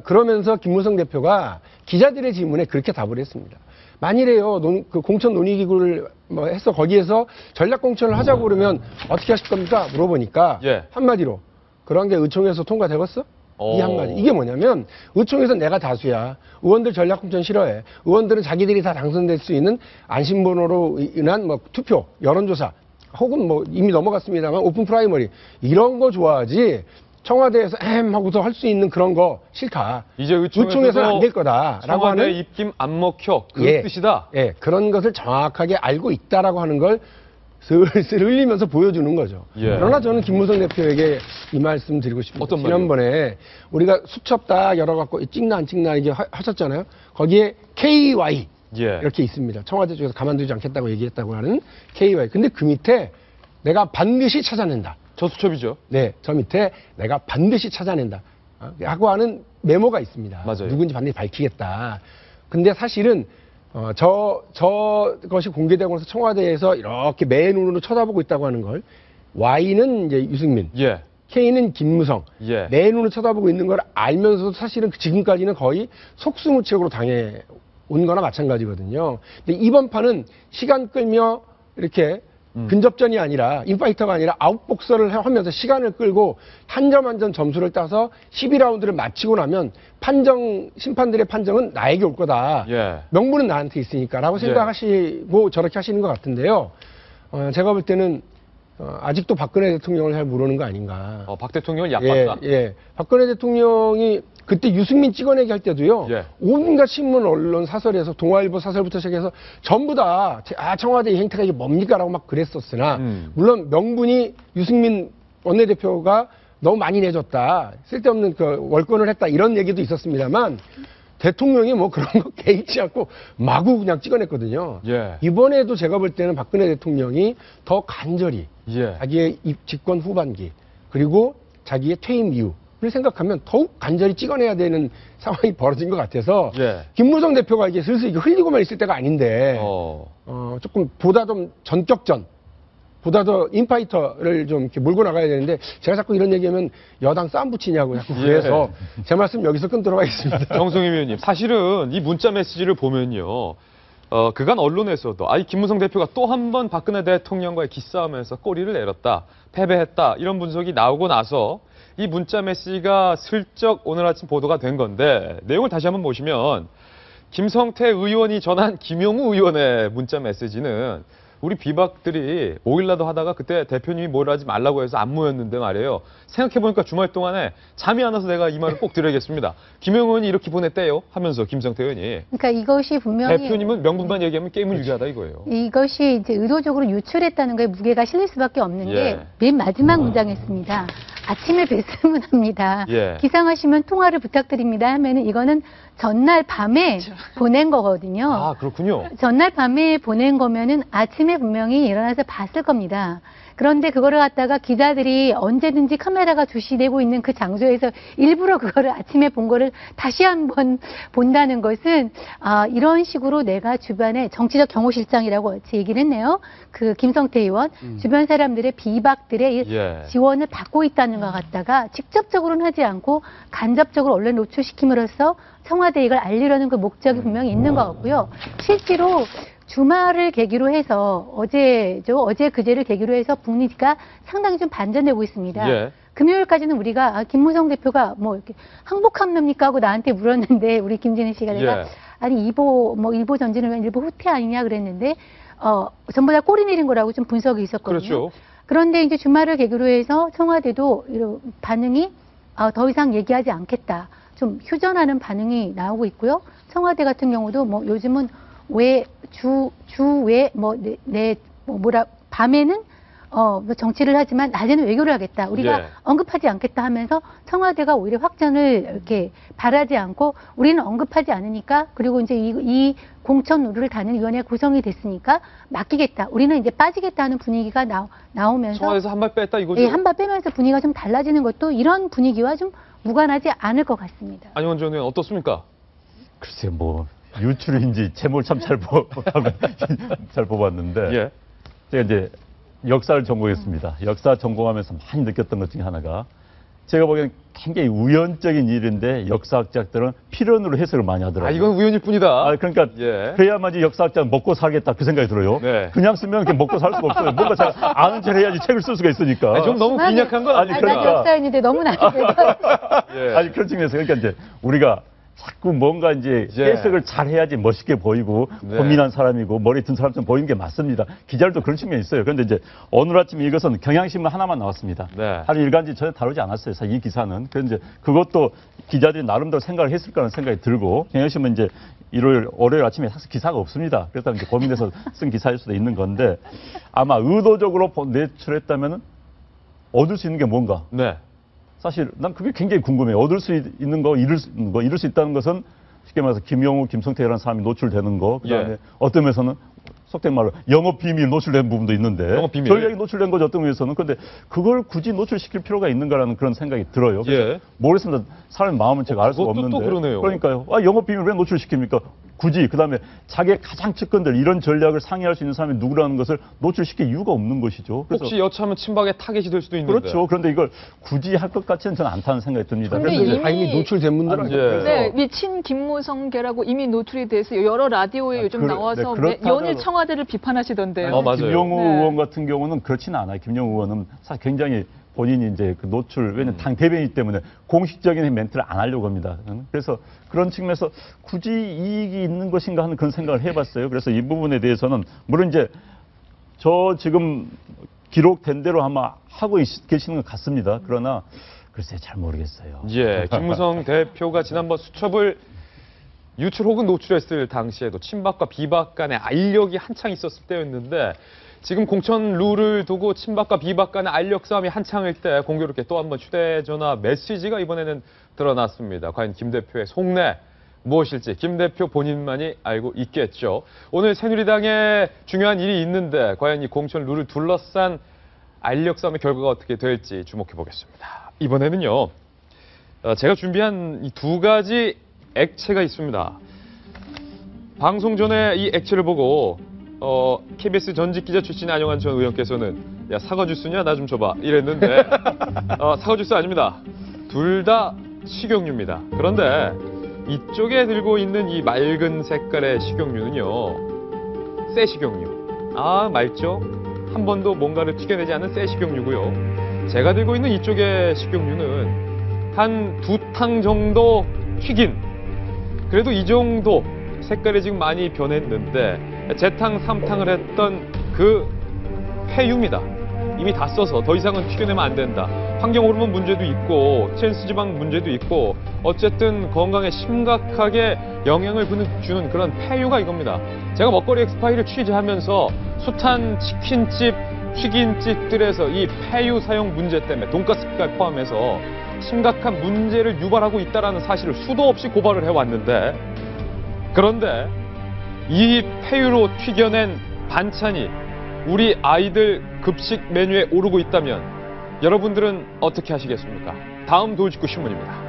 [SPEAKER 5] 그러면서 김무성 대표가 기자들의 질문에 그렇게 답을 했습니다. 만일에요, 그 공천 논의기구를 해서 거기에서 전략공천을 하자고 그러면 어떻게 하실 겁니까? 물어보니까
[SPEAKER 1] 예.
[SPEAKER 5] 한마디로 그런 게 의총에서 통과되겠어? 이 한마디. 이게 뭐냐면 의총에서 내가 다수야. 의원들 전략공천 싫어해. 의원들은 자기들이 다 당선될 수 있는 안심번호로 인한 투표, 여론조사 혹은 이미 넘어갔습니다만 오픈 프라이머리 이런 거 좋아하지. 청와대에서 하고서 할 수 있는 그런 거 싫다.
[SPEAKER 1] 이제
[SPEAKER 5] 의총에서는 안 될 거다라고
[SPEAKER 1] 청와대
[SPEAKER 5] 하는
[SPEAKER 1] 입김 안 먹혀 그 뜻이다.
[SPEAKER 5] 예, 그런 것을 정확하게 알고 있다라고 하는 걸 슬슬 흘리면서 보여주는 거죠.
[SPEAKER 1] 예.
[SPEAKER 5] 그러나 저는 김무성 대표에게 이 말씀 드리고 싶습니다.
[SPEAKER 1] 어떤
[SPEAKER 5] 지난번에 우리가 수첩 딱 열어갖고 찍나 안 찍나 이게 하셨잖아요. 거기에 KY
[SPEAKER 1] 예.
[SPEAKER 5] 이렇게 있습니다. 청와대 쪽에서 가만두지 않겠다고 얘기했다고 하는 KY. 근데 그 밑에 내가 반드시 찾아낸다.
[SPEAKER 1] 저 수첩이죠.
[SPEAKER 5] 네, 저 밑에 내가 반드시 찾아낸다. 하고 하는 메모가 있습니다.
[SPEAKER 1] 맞아요.
[SPEAKER 5] 누군지 반드시 밝히겠다. 근데 사실은 저것이 공개되고 나서 청와대에서 이렇게 매 눈으로 쳐다보고 있다고 하는 걸 Y는 이제 유승민,
[SPEAKER 1] 예.
[SPEAKER 5] K는 김무성,
[SPEAKER 1] 예.
[SPEAKER 5] 내 눈으로 쳐다보고 있는 걸 알면서도 사실은 지금까지는 거의 속수무책으로 당해온 거나 마찬가지거든요. 근데 이번 판은 시간 끌며 이렇게 근접전이 아니라 인파이터가 아니라 아웃복서를 하면서 시간을 끌고 한 점 한 점 점수를 따서 12라운드를 마치고 나면 심판들의 판정은 나에게 올 거다.
[SPEAKER 1] 예.
[SPEAKER 5] 명분은 나한테 있으니까라고 생각하시고 저렇게 하시는 것 같은데요. 제가 볼 때는 아직도 박근혜 대통령을 잘 모르는 거 아닌가.
[SPEAKER 1] 박 대통령을 약봤다.
[SPEAKER 5] 예. 박근혜 대통령이 그때 유승민 찍어내기 할 때도요.
[SPEAKER 1] 예.
[SPEAKER 5] 온갖 신문, 언론, 사설에서 동아일보 사설부터 시작해서 전부 다 청와대 이 행태가 이게 뭡니까라고 막 그랬었으나 물론 명분이 유승민 원내대표가 너무 많이 내줬다. 쓸데없는 그 월권을 했다. 이런 얘기도 있었습니다만 대통령이 뭐 그런 거 개의치 않고 마구 그냥 찍어냈거든요.
[SPEAKER 1] 예.
[SPEAKER 5] 이번에도 제가 볼 때는 박근혜 대통령이 더 간절히
[SPEAKER 1] 예.
[SPEAKER 5] 자기의 집권 후반기 그리고 자기의 퇴임 이후를 생각하면 더욱 간절히 찍어내야 되는 상황이 벌어진 것 같아서
[SPEAKER 1] 예.
[SPEAKER 5] 김무성 대표가 이게 슬슬 이거 흘리고만 있을 때가 아닌데 조금 보다 좀 전격전 보다 더 인파이터를 좀 이렇게 몰고 나가야 되는데 제가 자꾸 이런 얘기하면 여당 싸움 붙이냐고 자꾸 그래서 제 말씀 여기서 끊도록 하겠습니다.
[SPEAKER 1] 정성희 위원님, 사실은 이 문자 메시지를 보면요. 그간 언론에서도 김무성 대표가 또 한 번 박근혜 대통령과의 기싸움에서 꼬리를 내렸다, 패배했다 이런 분석이 나오고 나서 이 문자 메시지가 슬쩍 오늘 아침 보도가 된 건데 내용을 다시 한번 보시면 김성태 의원이 전한 김용우 의원의 문자 메시지는 우리 비박들이 5일라도 하다가 그때 대표님이 뭘 하지 말라고 해서 안 모였는데 말이에요. 생각해보니까 주말 동안에 잠이 안 와서 내가 이 말을 꼭 드려야겠습니다. 김용우 의원이 이렇게 보냈대요 하면서 김성태 의원이.
[SPEAKER 3] 그러니까 이것이 분명히
[SPEAKER 1] 대표님은 명분만 얘기하면 게임을 유리하다 이거예요.
[SPEAKER 3] 이것이 이제 의도적으로 유출했다는 거에 무게가 실릴 수밖에 없는
[SPEAKER 1] 예.
[SPEAKER 3] 게 맨 마지막 문장에 있습니다. 아침에 뵀으면 합니다.
[SPEAKER 1] 예.
[SPEAKER 3] 기상하시면 통화를 부탁드립니다 하면은 이거는 전날 밤에 보낸 거거든요.
[SPEAKER 1] 아, 그렇군요.
[SPEAKER 3] 전날 밤에 보낸 거면은 아침에 분명히 일어나서 봤을 겁니다. 그런데 그거를 갖다가 기자들이 언제든지 카메라가 주시되고 있는 그 장소에서 일부러 그거를 아침에 본 거를 다시 한번 본다는 것은 이런 식으로 내가 주변에 정치적 경호실장이라고 얘기를 했네요. 그 김성태 의원 주변 사람들의 비박들의
[SPEAKER 1] 예.
[SPEAKER 3] 지원을 받고 있다는 것 같다가 직접적으로는 하지 않고 간접적으로 언론 노출시킴으로써 청와대 이걸 알리려는 그 목적이 분명히 있는 것 같고요. 실제로 주말을 계기로 해서 어제 그제를 계기로 해서 분위기가 상당히 좀 반전되고 있습니다.
[SPEAKER 1] 예.
[SPEAKER 3] 금요일까지는 우리가 김무성 대표가 뭐 이렇게 항복합니까 하고 나한테 물었는데 우리 김진애 씨가 내가
[SPEAKER 1] 예.
[SPEAKER 3] 아니 일보 전진을 왜 일보 후퇴 아니냐 그랬는데 전부 다 꼬리 내린 거라고 좀 분석이 있었거든요.
[SPEAKER 1] 그렇죠.
[SPEAKER 3] 그런데 이제 주말을 계기로 해서 청와대도 이런 반응이 더 이상 얘기하지 않겠다. 좀 휴전하는 반응이 나오고 있고요. 청와대 같은 경우도 뭐 요즘은 밤에는 정치를 하지만 낮에는 외교를 하겠다. 우리가
[SPEAKER 1] 예.
[SPEAKER 3] 언급하지 않겠다 하면서 청와대가 오히려 확전을 이렇게 바라지 않고 우리는 언급하지 않으니까 그리고 이제 이 공천 노루를 다는 위원회 구성이 됐으니까 맡기겠다. 우리는 이제 빠지겠다 하는 분위기가 나오면서
[SPEAKER 1] 청와대에서 한 발 뺐다 이거죠?
[SPEAKER 3] 예, 한 발 빼면서 분위기가 좀 달라지는 것도 이런 분위기와 좀 무관하지 않을 것 같습니다.
[SPEAKER 1] 안영원 전 의원 어떻습니까?
[SPEAKER 4] 글쎄요, 뭐 유출인지 제목을 참 잘 뽑았는데
[SPEAKER 1] 예.
[SPEAKER 4] 제가 이제 역사를 전공했습니다. 역사 전공하면서 많이 느꼈던 것 중에 하나가 제가 보기에는 굉장히 우연적인 일인데 역사학자들은 필연으로 해석을 많이 하더라고요.
[SPEAKER 1] 이건 우연일 뿐이다.
[SPEAKER 4] 그러니까
[SPEAKER 1] 예.
[SPEAKER 4] 그래야만이 역사학자는 먹고 살겠다 그 생각이 들어요.
[SPEAKER 1] 네.
[SPEAKER 4] 그냥 쓰면 이렇게 먹고 살 수가 없어요. 뭔가 제가 아는 척 해야지 책을 쓸 수가 있으니까.
[SPEAKER 1] 좀 너무 빈약한 건
[SPEAKER 4] 아니,
[SPEAKER 1] 아닙니까?
[SPEAKER 3] 난 역사인인데 너무 나한테
[SPEAKER 1] 예.
[SPEAKER 4] 아니 그런 측면에서 그러니까 이제 우리가 자꾸 뭔가 이제
[SPEAKER 1] 예.
[SPEAKER 4] 해석을 잘 해야지 멋있게 보이고
[SPEAKER 1] 네.
[SPEAKER 4] 고민한 사람이고 머리 든 사람처럼 보이는 게 맞습니다. 기자들도 그런 측면이 있어요. 그런데 이제 오늘 아침에 이것은 경향신문 하나만 나왔습니다.
[SPEAKER 1] 네.
[SPEAKER 4] 하루 일간지 전혀 다루지 않았어요. 사실 이 기사는. 그런데 이제 그것도 기자들이 나름대로 생각을 했을 거라는 생각이 들고 경향신문 이제 월요일 아침에 사실 기사가 없습니다. 그래서 이제 고민해서 쓴 기사일 수도 있는 건데 아마 의도적으로 내출했다면은 얻을 수 있는 게 뭔가.
[SPEAKER 1] 네.
[SPEAKER 4] 사실 난 그게 굉장히 궁금해요. 얻을 수 있는 거, 잃을 수 있다는 것은 쉽게 말해서 김용우, 김성태라는 사람이 노출되는 거, 그다음에
[SPEAKER 1] 예.
[SPEAKER 4] 어떤 면에서는 속된 말로 영업 비밀 노출된 부분도 있는데
[SPEAKER 1] 영업 비밀.
[SPEAKER 4] 전략이 노출된 거죠. 어떤 면에서는. 근데 그걸 굳이 노출시킬 필요가 있는가라는 그런 생각이 들어요.
[SPEAKER 1] 예.
[SPEAKER 4] 모르겠습니다. 사람의 마음은 제가 알 수가
[SPEAKER 1] 그것도
[SPEAKER 4] 없는데.
[SPEAKER 1] 또 그러네요.
[SPEAKER 4] 그러니까요. 영업 비밀 왜 노출시킵니까? 굳이 그다음에 자기의 가장 측근들 이런 전략을 상의할 수 있는 사람이 누구라는 것을 노출시킬 이유가 없는 것이죠. 그래서
[SPEAKER 1] 혹시 여차하면 친박의 타겟이 될 수도 있는데.
[SPEAKER 4] 그렇죠. 그런데 이걸 굳이 할 것 같지는 저는 않다는 생각이 듭니다.
[SPEAKER 2] 근데
[SPEAKER 4] 그런데
[SPEAKER 5] 다 이미 노출된 분들은
[SPEAKER 1] 예.
[SPEAKER 2] 네, 미친 김무성계라고 이미 노출이 돼서 여러 라디오에 요즘 나와서 연일 청와대를 비판하시던데요.
[SPEAKER 1] 맞아요.
[SPEAKER 4] 김용우
[SPEAKER 2] 네.
[SPEAKER 4] 의원 같은 경우는 그렇지는 않아요. 김용우 의원은 사실 굉장히 본인이 이제 그 노출, 왜냐면 당 대변이기 때문에 공식적인 멘트를 안 하려고 합니다. 그래서 그런 측면에서 굳이 이익이 있는 것인가 하는 그런 생각을 해봤어요. 그래서 이 부분에 대해서는 물론 이제 저 지금 기록된 대로 아마 하고 계시는 것 같습니다. 그러나 글쎄 잘 모르겠어요.
[SPEAKER 1] 예, 김무성 대표가 지난번 수첩을 유출 혹은 노출했을 당시에도 친박과 비박 간의 알력이 한창 있었을 때였는데 지금 공천 룰을 두고 친박과 비박 간의 알력 싸움이 한창일 때 공교롭게 또 한 번 휴대전화 메시지가 이번에는 드러났습니다. 과연 김 대표의 속내 무엇일지 김 대표 본인만이 알고 있겠죠. 오늘 새누리당에 중요한 일이 있는데 과연 이 공천 룰을 둘러싼 알력 싸움의 결과가 어떻게 될지 주목해 보겠습니다. 이번에는요. 제가 준비한 이 두 가지 액체가 있습니다. 방송 전에 이 액체를 보고 KBS 전직 기자 출신 안영환 전 의원께서는 야 사과 주스냐 나 좀 줘봐 이랬는데 사과 주스 아닙니다. 둘 다 식용유입니다. 그런데 이쪽에 들고 있는 이 맑은 색깔의 식용유는요. 새 식용유. 아 맑죠? 한 번도 뭔가를 튀겨내지 않은 새 식용유고요. 제가 들고 있는 이쪽의 식용유는 한 2탕 정도 튀긴 그래도 이 정도 색깔이 지금 많이 변했는데 재탕 3탕을 했던 그 폐유입니다. 이미 다 써서 더 이상은 튀겨내면 안 된다. 환경 호르몬 문제도 있고 트랜스지방 문제도 있고 어쨌든 건강에 심각하게 영향을 주는 그런 폐유가 이겁니다. 제가 먹거리 엑스파일을 취재하면서 숱한 치킨집, 튀김집들에서 이 폐유 사용 문제 때문에 돈가스까지 포함해서 심각한 문제를 유발하고 있다는 사실을 수도 없이 고발을 해왔는데 그런데 이 폐유로 튀겨낸 반찬이 우리 아이들 급식 메뉴에 오르고 있다면 여러분들은 어떻게 하시겠습니까? 다음 돌직구 신문입니다.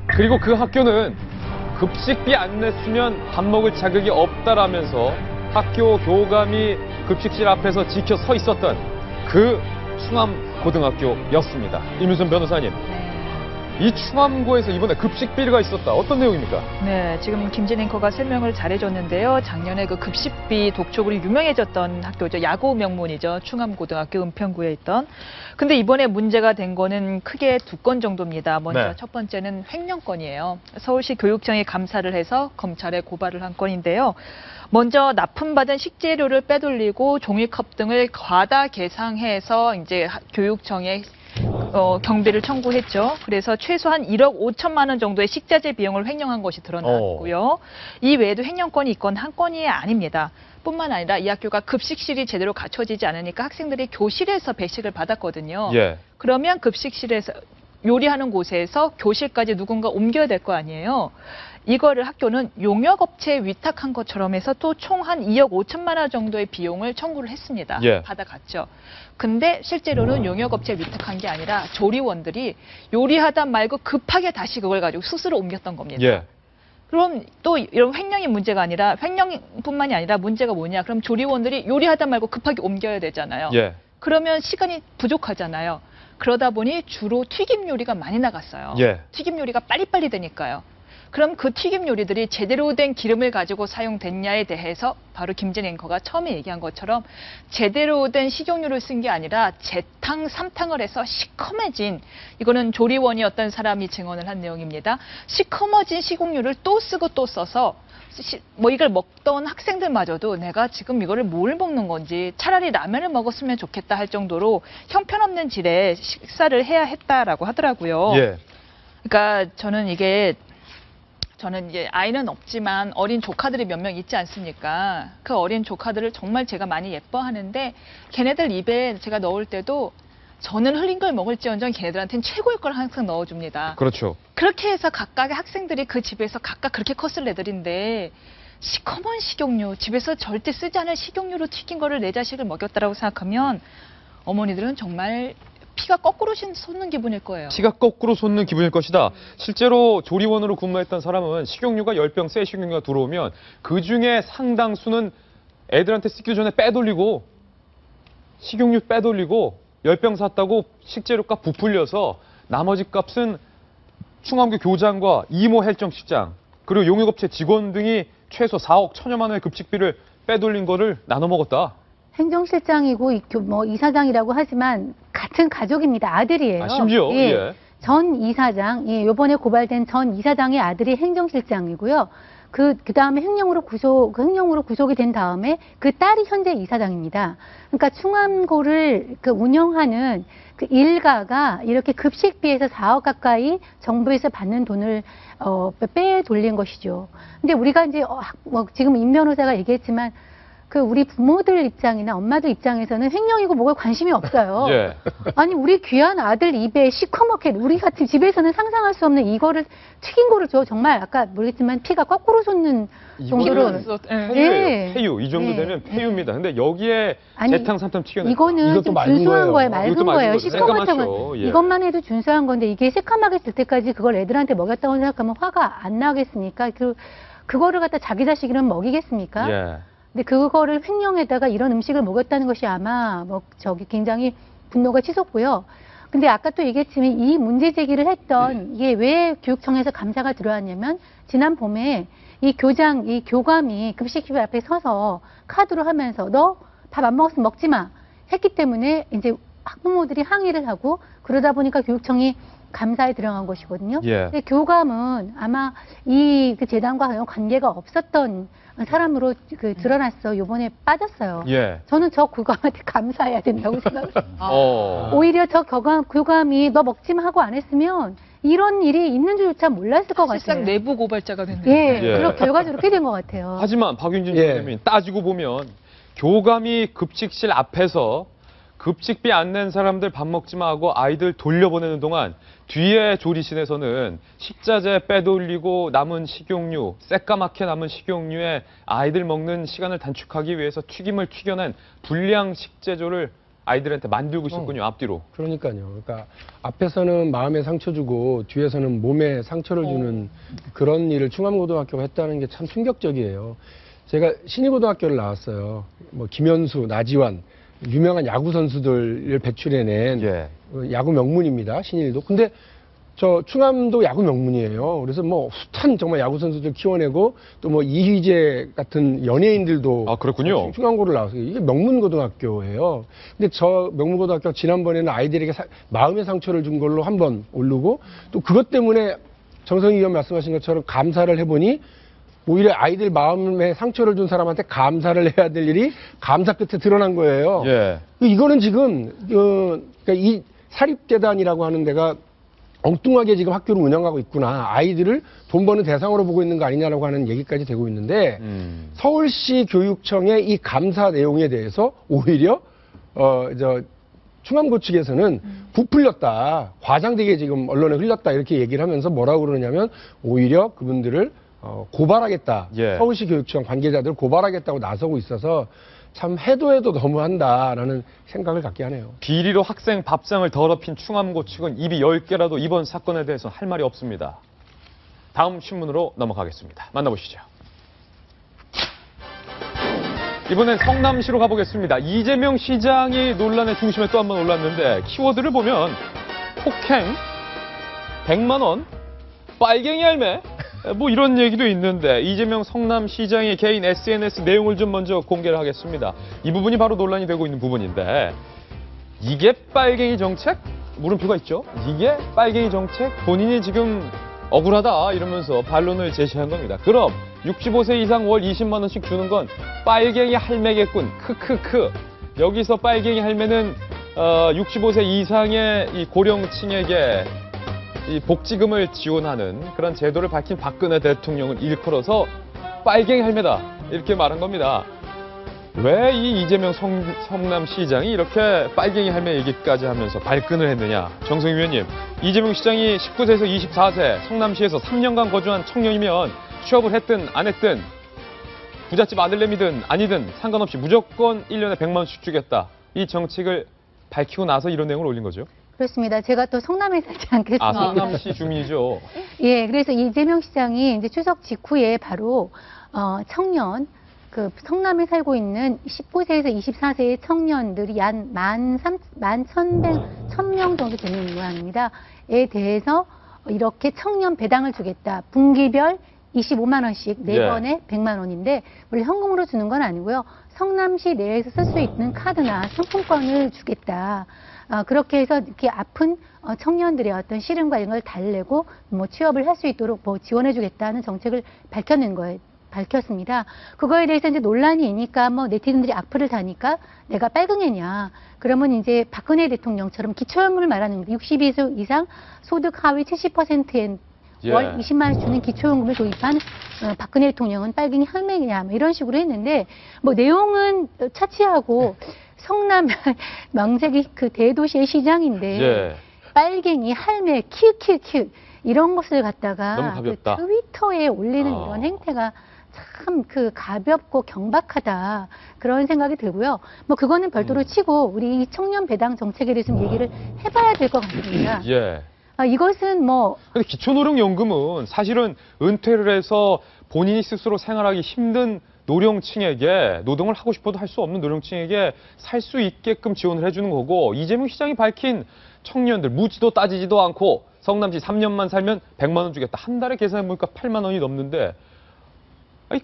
[SPEAKER 1] 그리고 그 학교는 급식비 안 냈으면 밥 먹을 자격이 없다라면서 학교 교감이 급식실 앞에서 지켜 서 있었던 그 충암고등학교였습니다. 임윤선 변호사님. 이 충암고에서 이번에 급식 비리가 있었다. 어떤 내용입니까?
[SPEAKER 2] 네, 지금 김진 앵커가 설명을 잘해줬는데요. 작년에 그 급식비 독촉으로 유명해졌던 학교죠. 야구 명문이죠. 충암고등학교 은평구에 있던. 근데 이번에 문제가 된 거는 크게 2건 정도입니다. 먼저
[SPEAKER 1] 네.
[SPEAKER 2] 첫 번째는 횡령건이에요. 서울시 교육청이 감사를 해서 검찰에 고발을 한 건인데요. 먼저 납품받은 식재료를 빼돌리고 종이컵 등을 과다 계상해서 이제 교육청에 경비를 청구했죠. 그래서 최소한 1억 5천만 원 정도의 식자재 비용을 횡령한 것이 드러났고요. 이 외에도 횡령건이 있건 한 건이 아닙니다. 뿐만 아니라 이 학교가 급식실이 제대로 갖춰지지 않으니까 학생들이 교실에서 배식을 받았거든요.
[SPEAKER 1] 예.
[SPEAKER 2] 그러면 급식실에서 요리하는 곳에서 교실까지 누군가 옮겨야 될 거 아니에요. 이거를 학교는 용역업체에 위탁한 것처럼 해서 또 총 한 2억 5천만 원 정도의 비용을 청구를 했습니다.
[SPEAKER 1] 예.
[SPEAKER 2] 받아갔죠. 근데 실제로는 용역업체에 위탁한 게 아니라 조리원들이 요리하다 말고 급하게 다시 그걸 가지고 스스로 옮겼던 겁니다.
[SPEAKER 1] 예.
[SPEAKER 2] 그럼 또 이런 횡령이 문제가 아니라 횡령뿐만이 아니라 문제가 뭐냐. 그럼 조리원들이 요리하다 말고 급하게 옮겨야 되잖아요.
[SPEAKER 1] 예.
[SPEAKER 2] 그러면 시간이 부족하잖아요. 그러다 보니 주로 튀김 요리가 많이 나갔어요.
[SPEAKER 1] 예.
[SPEAKER 2] 튀김 요리가 빨리빨리 되니까요. 그럼 그 튀김 요리들이 제대로 된 기름을 가지고 사용됐냐에 대해서 바로 김진 앵커가 처음에 얘기한 것처럼 제대로 된 식용유를 쓴 게 아니라 재탕, 3탕을 해서 시커매진, 이거는 조리원이 어떤 사람이 증언을 한 내용입니다. 시커머진 식용유를 또 쓰고 또 써서 뭐 이걸 먹던 학생들마저도 내가 지금 이거를 뭘 먹는 건지 차라리 라면을 먹었으면 좋겠다 할 정도로 형편없는 질의 식사를 해야 했다라고 하더라고요.
[SPEAKER 1] 예.
[SPEAKER 2] 그러니까 저는 이제 아이는 없지만 어린 조카들이 몇 명 있지 않습니까? 그 어린 조카들을 정말 제가 많이 예뻐하는데 걔네들 입에 제가 넣을 때도 저는 흘린 걸 먹을지언정 걔네들한테는 최고의 걸 항상 넣어줍니다.
[SPEAKER 1] 그렇죠.
[SPEAKER 2] 그렇게 해서 각각의 학생들이 그 집에서 각각 그렇게 컸을 애들인데 시커먼 식용유, 집에서 절대 쓰지 않을 식용유로 튀긴 거를 내 자식을 먹였다라고 생각하면 어머니들은 정말 피가 거꾸로 솟는 기분일 거예요.
[SPEAKER 1] 피가 거꾸로 솟는 기분일 것이다. 실제로 조리원으로 근무했던 사람은 식용유가 10병, 새 식용유가 들어오면 그중에 상당수는 애들한테 쓰기 전에 빼돌리고 식용유 빼돌리고 10병 샀다고 식재료값 부풀려서 나머지 값은 충암교 교장과 이모 헬정식장 그리고 용역업체 직원 등이 최소 4억 1천여만 원의 급식비를 빼돌린 거를 나눠 먹었다.
[SPEAKER 3] 행정실장이고 이사장이라고 하지만 같은 가족입니다. 아들이에요.
[SPEAKER 1] 아, 심지어
[SPEAKER 3] 예.
[SPEAKER 1] 예.
[SPEAKER 3] 전 이사장, 예, 요번에 고발된 전 이사장의 아들이 행정실장이고요. 그다음에 횡령으로 구속이 된 다음에 그 딸이 현재 이사장입니다. 그러니까 충암고를 운영하는 그 일가가 이렇게 급식비에서 4억 가까이 정부에서 받는 돈을 빼돌린 것이죠. 근데 우리가 이제 지금 임 변호사가 얘기했지만 우리 부모들 입장이나 엄마들 입장에서는 횡령이고 뭐가 관심이 없어요.
[SPEAKER 1] 예.
[SPEAKER 3] 아니 우리 귀한 아들 입에 시커멓게 우리 같은 집에서는 상상할 수 없는 이거를 튀긴 거를 줘. 정말 아까 모르겠지만 피가 거꾸로 솟는 정도로.
[SPEAKER 1] 폐유예요. 폐유. 이 정도 되면 폐유입니다. 근데 여기에 재탕 삼탕 튀겨내.
[SPEAKER 3] 이거는 좀 준수한 거예요. 맑은 거예요. 시커멓다고.
[SPEAKER 1] 예.
[SPEAKER 3] 이것만 해도 준수한 건데 이게 새까맣게 쓸 때까지 그걸 애들한테 먹였다고 생각하면 화가 안 나겠습니까? 그거를 갖다 자기 자식이랑 먹이겠습니까?
[SPEAKER 1] 예.
[SPEAKER 3] 근데 그거를 횡령에다가 이런 음식을 먹였다는 것이 아마 굉장히 분노가 치솟고요. 근데 아까 또 얘기했지만 이 문제 제기를 했던 이게 왜 교육청에서 감사가 들어왔냐면 지난 봄에 이 교감이 급식비 앞에 서서 카드로 하면서 너 밥 안 먹었으면 먹지 마 했기 때문에 이제 학부모들이 항의를 하고 그러다 보니까 교육청이 감사에 들어간 것이거든요.
[SPEAKER 1] 예.
[SPEAKER 3] 근데 교감은 아마 이 재단과 관계가 없었던 사람으로 드러났어. 요번에 빠졌어요.
[SPEAKER 1] 예.
[SPEAKER 3] 저는 저 교감한테 감사해야 된다고 생각해요.
[SPEAKER 1] 오히려
[SPEAKER 3] 저 교감이 너 먹지 마 하고 안 했으면 이런 일이 있는 줄조차 몰랐을 것 같아요.
[SPEAKER 2] 사실상 내부 고발자가 됐네요.
[SPEAKER 3] 예,
[SPEAKER 1] 예.
[SPEAKER 3] 그런 결과적으로 그렇게 된 것 같아요.
[SPEAKER 1] 하지만 박윤진
[SPEAKER 5] 예.
[SPEAKER 1] 선생님이 따지고 보면 교감이 급식실 앞에서 급식비 안 낸 사람들 밥 먹지 마 하고 아이들 돌려보내는 동안 뒤에 조리실에서는 식자재 빼돌리고 남은 식용유, 새까맣게 남은 식용유에 아이들 먹는 시간을 단축하기 위해서 튀김을 튀겨낸 불량 식재료를 아이들한테 만들고 있었군요, 앞뒤로.
[SPEAKER 5] 그러니까요. 그러니까 앞에서는 마음에 상처 주고 뒤에서는 몸에 상처를 주는 그런 일을 충암고등학교가 했다는 게 참 충격적이에요. 제가 신일고등학교를 나왔어요. 김현수, 나지완 유명한 야구 선수들을 배출해낸
[SPEAKER 1] 예.
[SPEAKER 5] 야구 명문입니다. 신일도. 근데 저 충암도 야구 명문이에요. 그래서 숱한 정말 야구 선수들 키워내고 또 이휘재 같은 연예인들도
[SPEAKER 1] 아, 그렇군요.
[SPEAKER 5] 충암고를 나왔어요. 이게 명문고등학교예요. 근데 저 명문고등학교 지난번에는 아이들에게 마음의 상처를 준 걸로 한번 오르고 또 그것 때문에 정성희 의원 말씀하신 것처럼 감사를 해보니 오히려 아이들 마음에 상처를 준 사람한테 감사를 해야 될 일이 감사 끝에 드러난 거예요.
[SPEAKER 1] 예.
[SPEAKER 5] 이거는 지금 그러니까 이 사립재단이라고 하는 데가 엉뚱하게 지금 학교를 운영하고 있구나. 아이들을 돈 버는 대상으로 보고 있는 거 아니냐라고 하는 얘기까지 되고 있는데 서울시 교육청의 이 감사 내용에 대해서 오히려 충암고 측에서는 부풀렸다. 과장되게 지금 언론에 흘렸다. 이렇게 얘기를 하면서 뭐라고 그러냐면 오히려 그분들을 고발하겠다.
[SPEAKER 1] 예.
[SPEAKER 5] 서울시 교육청 관계자들 고발하겠다고 나서고 있어서 참 해도 너무한다라는 생각을 갖게 하네요.
[SPEAKER 1] 비리로 학생 밥상을 더럽힌 충암고 측은 입이 10개라도 이번 사건에 대해서 할 말이 없습니다. 다음 신문으로 넘어가겠습니다. 만나보시죠. 이번엔 성남시로 가보겠습니다. 이재명 시장이 논란의 중심에 또 한 번 올랐는데 키워드를 보면 폭행, 100만 원, 빨갱이 할매 이런 얘기도 있는데 이재명 성남시장의 개인 SNS 내용을 좀 먼저 공개를 하겠습니다. 이 부분이 바로 논란이 되고 있는 부분인데 이게 빨갱이 정책? 물음표가 있죠. 이게 빨갱이 정책? 본인이 지금 억울하다 이러면서 반론을 제시한 겁니다. 그럼 65세 이상 월 20만 원씩 주는 건 빨갱이 할매겠군. 크크크. 여기서 빨갱이 할매는 65세 이상의 이 고령층에게 이 복지금을 지원하는 그런 제도를 밝힌 박근혜 대통령을 일컬어서 빨갱이 할매다 이렇게 말한 겁니다. 왜 이 이재명 성남시장이 이렇게 빨갱이 할매 얘기까지 하면서 발끈을 했느냐. 정성희 위원님, 이재명 시장이 19세에서 24세 성남시에서 3년간 거주한 청년이면 취업을 했든 안 했든 부잣집 아들내미든 아니든 상관없이 무조건 1년에 100만 원씩 주겠다. 이 정책을 밝히고 나서 이런 내용을 올린 거죠.
[SPEAKER 3] 그렇습니다. 제가 또 성남에 살지 않겠습니까?
[SPEAKER 1] 아, 성남시 주민이죠.
[SPEAKER 3] 예, 그래서 이재명 시장이 이제 추석 직후에 바로 청년, 그 성남에 살고 있는 19세에서 24세의 청년들이 한 11,100명 정도 되는 모양입니다. 에 대해서 이렇게 청년 배당을 주겠다. 분기별 25만 원씩 네
[SPEAKER 1] 예.
[SPEAKER 3] 번에 100만 원인데 물론 현금으로 주는 건 아니고요. 성남시 내에서 쓸 수 있는 카드나 상품권을 주겠다. 그렇게 해서 이렇게 아픈 청년들의 어떤 시름과 이런 걸 달래고 뭐 취업을 할 수 있도록 뭐 지원해주겠다는 정책을 밝혔습니다. 그거에 대해서 이제 논란이 있으니까 뭐 네티즌들이 악플을 다니까 내가 빨갱이냐. 그러면 이제 박근혜 대통령처럼 기초연금을 말하는 겁니다. 62세 이상 소득 하위 70%의 월 20만 원씩 주는 기초연금을 도입한 박근혜 대통령은 빨갱이 할매냐 뭐 이런 식으로 했는데 뭐 내용은 차치하고 성남 명색이 그 대도시의 시장인데
[SPEAKER 1] 예.
[SPEAKER 3] 빨갱이 할매 키읔 이런 것을 갖다가
[SPEAKER 1] 너무 가볍다.
[SPEAKER 3] 그 트위터에 올리는 이런 행태가 참 그 가볍고 경박하다 그런 생각이 들고요. 뭐 그거는 별도로 치고 우리 이 청년 배당 정책에 대해서 좀 얘기를 해봐야 될 것 같습니다.
[SPEAKER 1] 예.
[SPEAKER 3] 이것은 뭐
[SPEAKER 1] 근데 기초노령연금은 사실은 은퇴를 해서 본인이 스스로 생활하기 힘든 노령층에게 노동을 하고 싶어도 할 수 없는 노령층에게 살 수 있게끔 지원을 해주는 거고 이재명 시장이 밝힌 청년들 묻지도 따지지도 않고 성남시 3년만 살면 100만 원 주겠다. 한 달에 계산해보니까 8만 원이 넘는데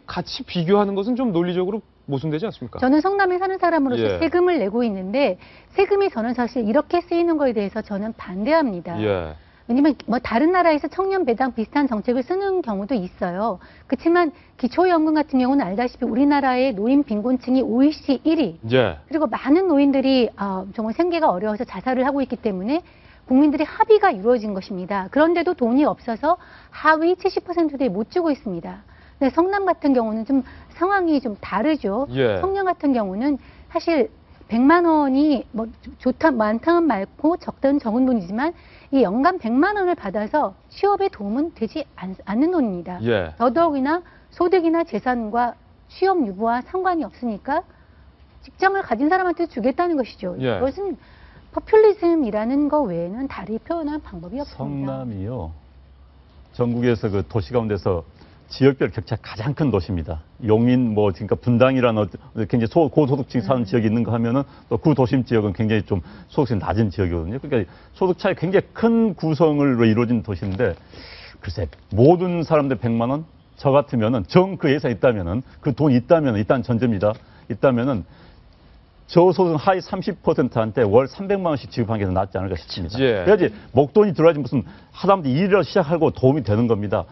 [SPEAKER 1] 같이 비교하는 것은 좀 논리적으로 모순되지 않습니까?
[SPEAKER 3] 저는 성남에 사는 사람으로서
[SPEAKER 1] 예.
[SPEAKER 3] 세금을 내고 있는데 세금이 저는 사실 이렇게 쓰이는 거에 대해서 저는 반대합니다.
[SPEAKER 1] 예.
[SPEAKER 3] 왜냐면 뭐 다른 나라에서 청년 배당 비슷한 정책을 쓰는 경우도 있어요. 그렇지만 기초연금 같은 경우는 알다시피 우리나라의 노인 빈곤층이 OECD 1위.
[SPEAKER 1] 예.
[SPEAKER 3] 그리고 많은 노인들이 정말 생계가 어려워서 자살을 하고 있기 때문에 국민들의 합의가 이루어진 것입니다. 그런데도 돈이 없어서 하위 70%에 못 주고 있습니다. 근데 성남 같은 경우는 좀 상황이 좀 다르죠.
[SPEAKER 1] 예.
[SPEAKER 3] 성남 같은 경우는 사실 100만 원이 뭐 좋다 많다는 많고 적다는 적은 돈이지만 이 연간 100만 원을 받아서 취업에 도움은 되지 않는 돈입니다.
[SPEAKER 1] 예.
[SPEAKER 3] 더더욱이나 소득이나 재산과 취업 유무와 상관이 없으니까 직장을 가진 사람한테 주겠다는 것이죠.
[SPEAKER 1] 예.
[SPEAKER 3] 이것은 포퓰리즘이라는 거 외에는 다리 표현할 방법이 없습니다.
[SPEAKER 4] 성남이요. 전국에서 그 도시 가운데서 지역별 격차 가장 큰 도시입니다. 용인, 그러니까 분당이라는 굉장히 고소득층이 사는 지역이 있는가 하면은 또 구도심 지역은 굉장히 좀 소득층이 낮은 지역이거든요. 그러니까 소득 차이 굉장히 큰 구성으로 이루어진 도시인데, 글쎄, 모든 사람들 100만 원? 저 같으면은, 그 예산이 있다면은, 그 돈이 있다면은, 일단 전제입니다. 있다면은, 저소득 하위 30%한테 월 300만 원씩 지급하는 게 더 낫지 않을까 싶습니다.
[SPEAKER 1] 예.
[SPEAKER 4] 그래야지 목돈이 들어야지 무슨 하다못해 일을 시작하고 도움이 되는 겁니다.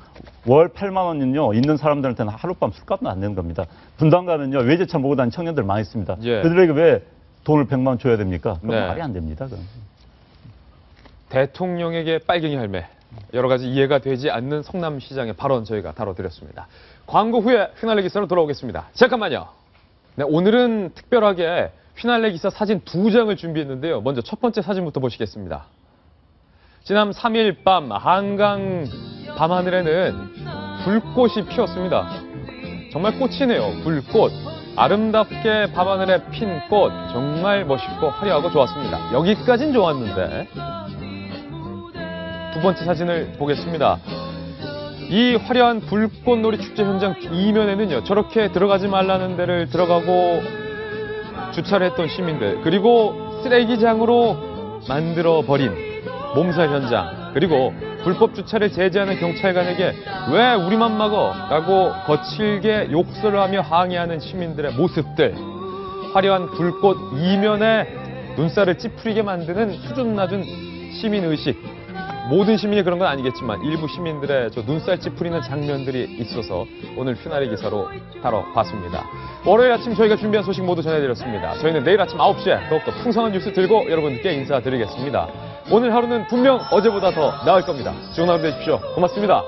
[SPEAKER 4] 월 8만 원은요, 있는 사람들한테는 하룻밤 술값도 안 되는 겁니다. 분당 가면요, 외제차 모고 다니는 청년들 많이 있습니다.
[SPEAKER 1] 예.
[SPEAKER 4] 그들에게 왜 돈을 100만 원 줘야 됩니까? 그건
[SPEAKER 1] 네.
[SPEAKER 4] 말이 안 됩니다. 그건.
[SPEAKER 1] 대통령에게 빨갱이 할매. 여러 가지 이해가 되지 않는 성남시장의 발언 저희가 다뤄드렸습니다. 광고 후에 휘날레 기사로 돌아오겠습니다. 잠깐만요. 네, 오늘은 특별하게 휘날레 기사 사진 2장을 준비했는데요. 먼저 첫 번째 사진부터 보시겠습니다. 지난 3일 밤 한강 밤하늘에는 불꽃이 피었습니다. 정말 꽃이네요. 불꽃. 아름답게 밤하늘에 핀 꽃. 정말 멋있고 화려하고 좋았습니다. 여기까진 좋았는데 두 번째 사진을 보겠습니다. 이 화려한 불꽃놀이 축제 현장 이면에는요. 저렇게 들어가지 말라는 데를 들어가고 주차를 했던 시민들, 그리고 쓰레기장으로 만들어버린 몸살 현장, 그리고 불법 주차를 제재하는 경찰관에게 왜 우리만 막어? 라고 거칠게 욕설을 하며 항의하는 시민들의 모습들, 화려한 불꽃 이면에 눈살을 찌푸리게 만드는 수준 낮은 시민의식, 모든 시민이 그런 건 아니겠지만 일부 시민들의 저 눈살 찌푸리는 장면들이 있어서 오늘 휘날레 기사로 다뤄봤습니다. 월요일 아침 저희가 준비한 소식 모두 전해드렸습니다. 저희는 내일 아침 9시에 더욱더 풍성한 뉴스 들고 여러분께 인사드리겠습니다. 오늘 하루는 분명 어제보다 더 나을 겁니다. 좋은 하루 되십시오. 고맙습니다.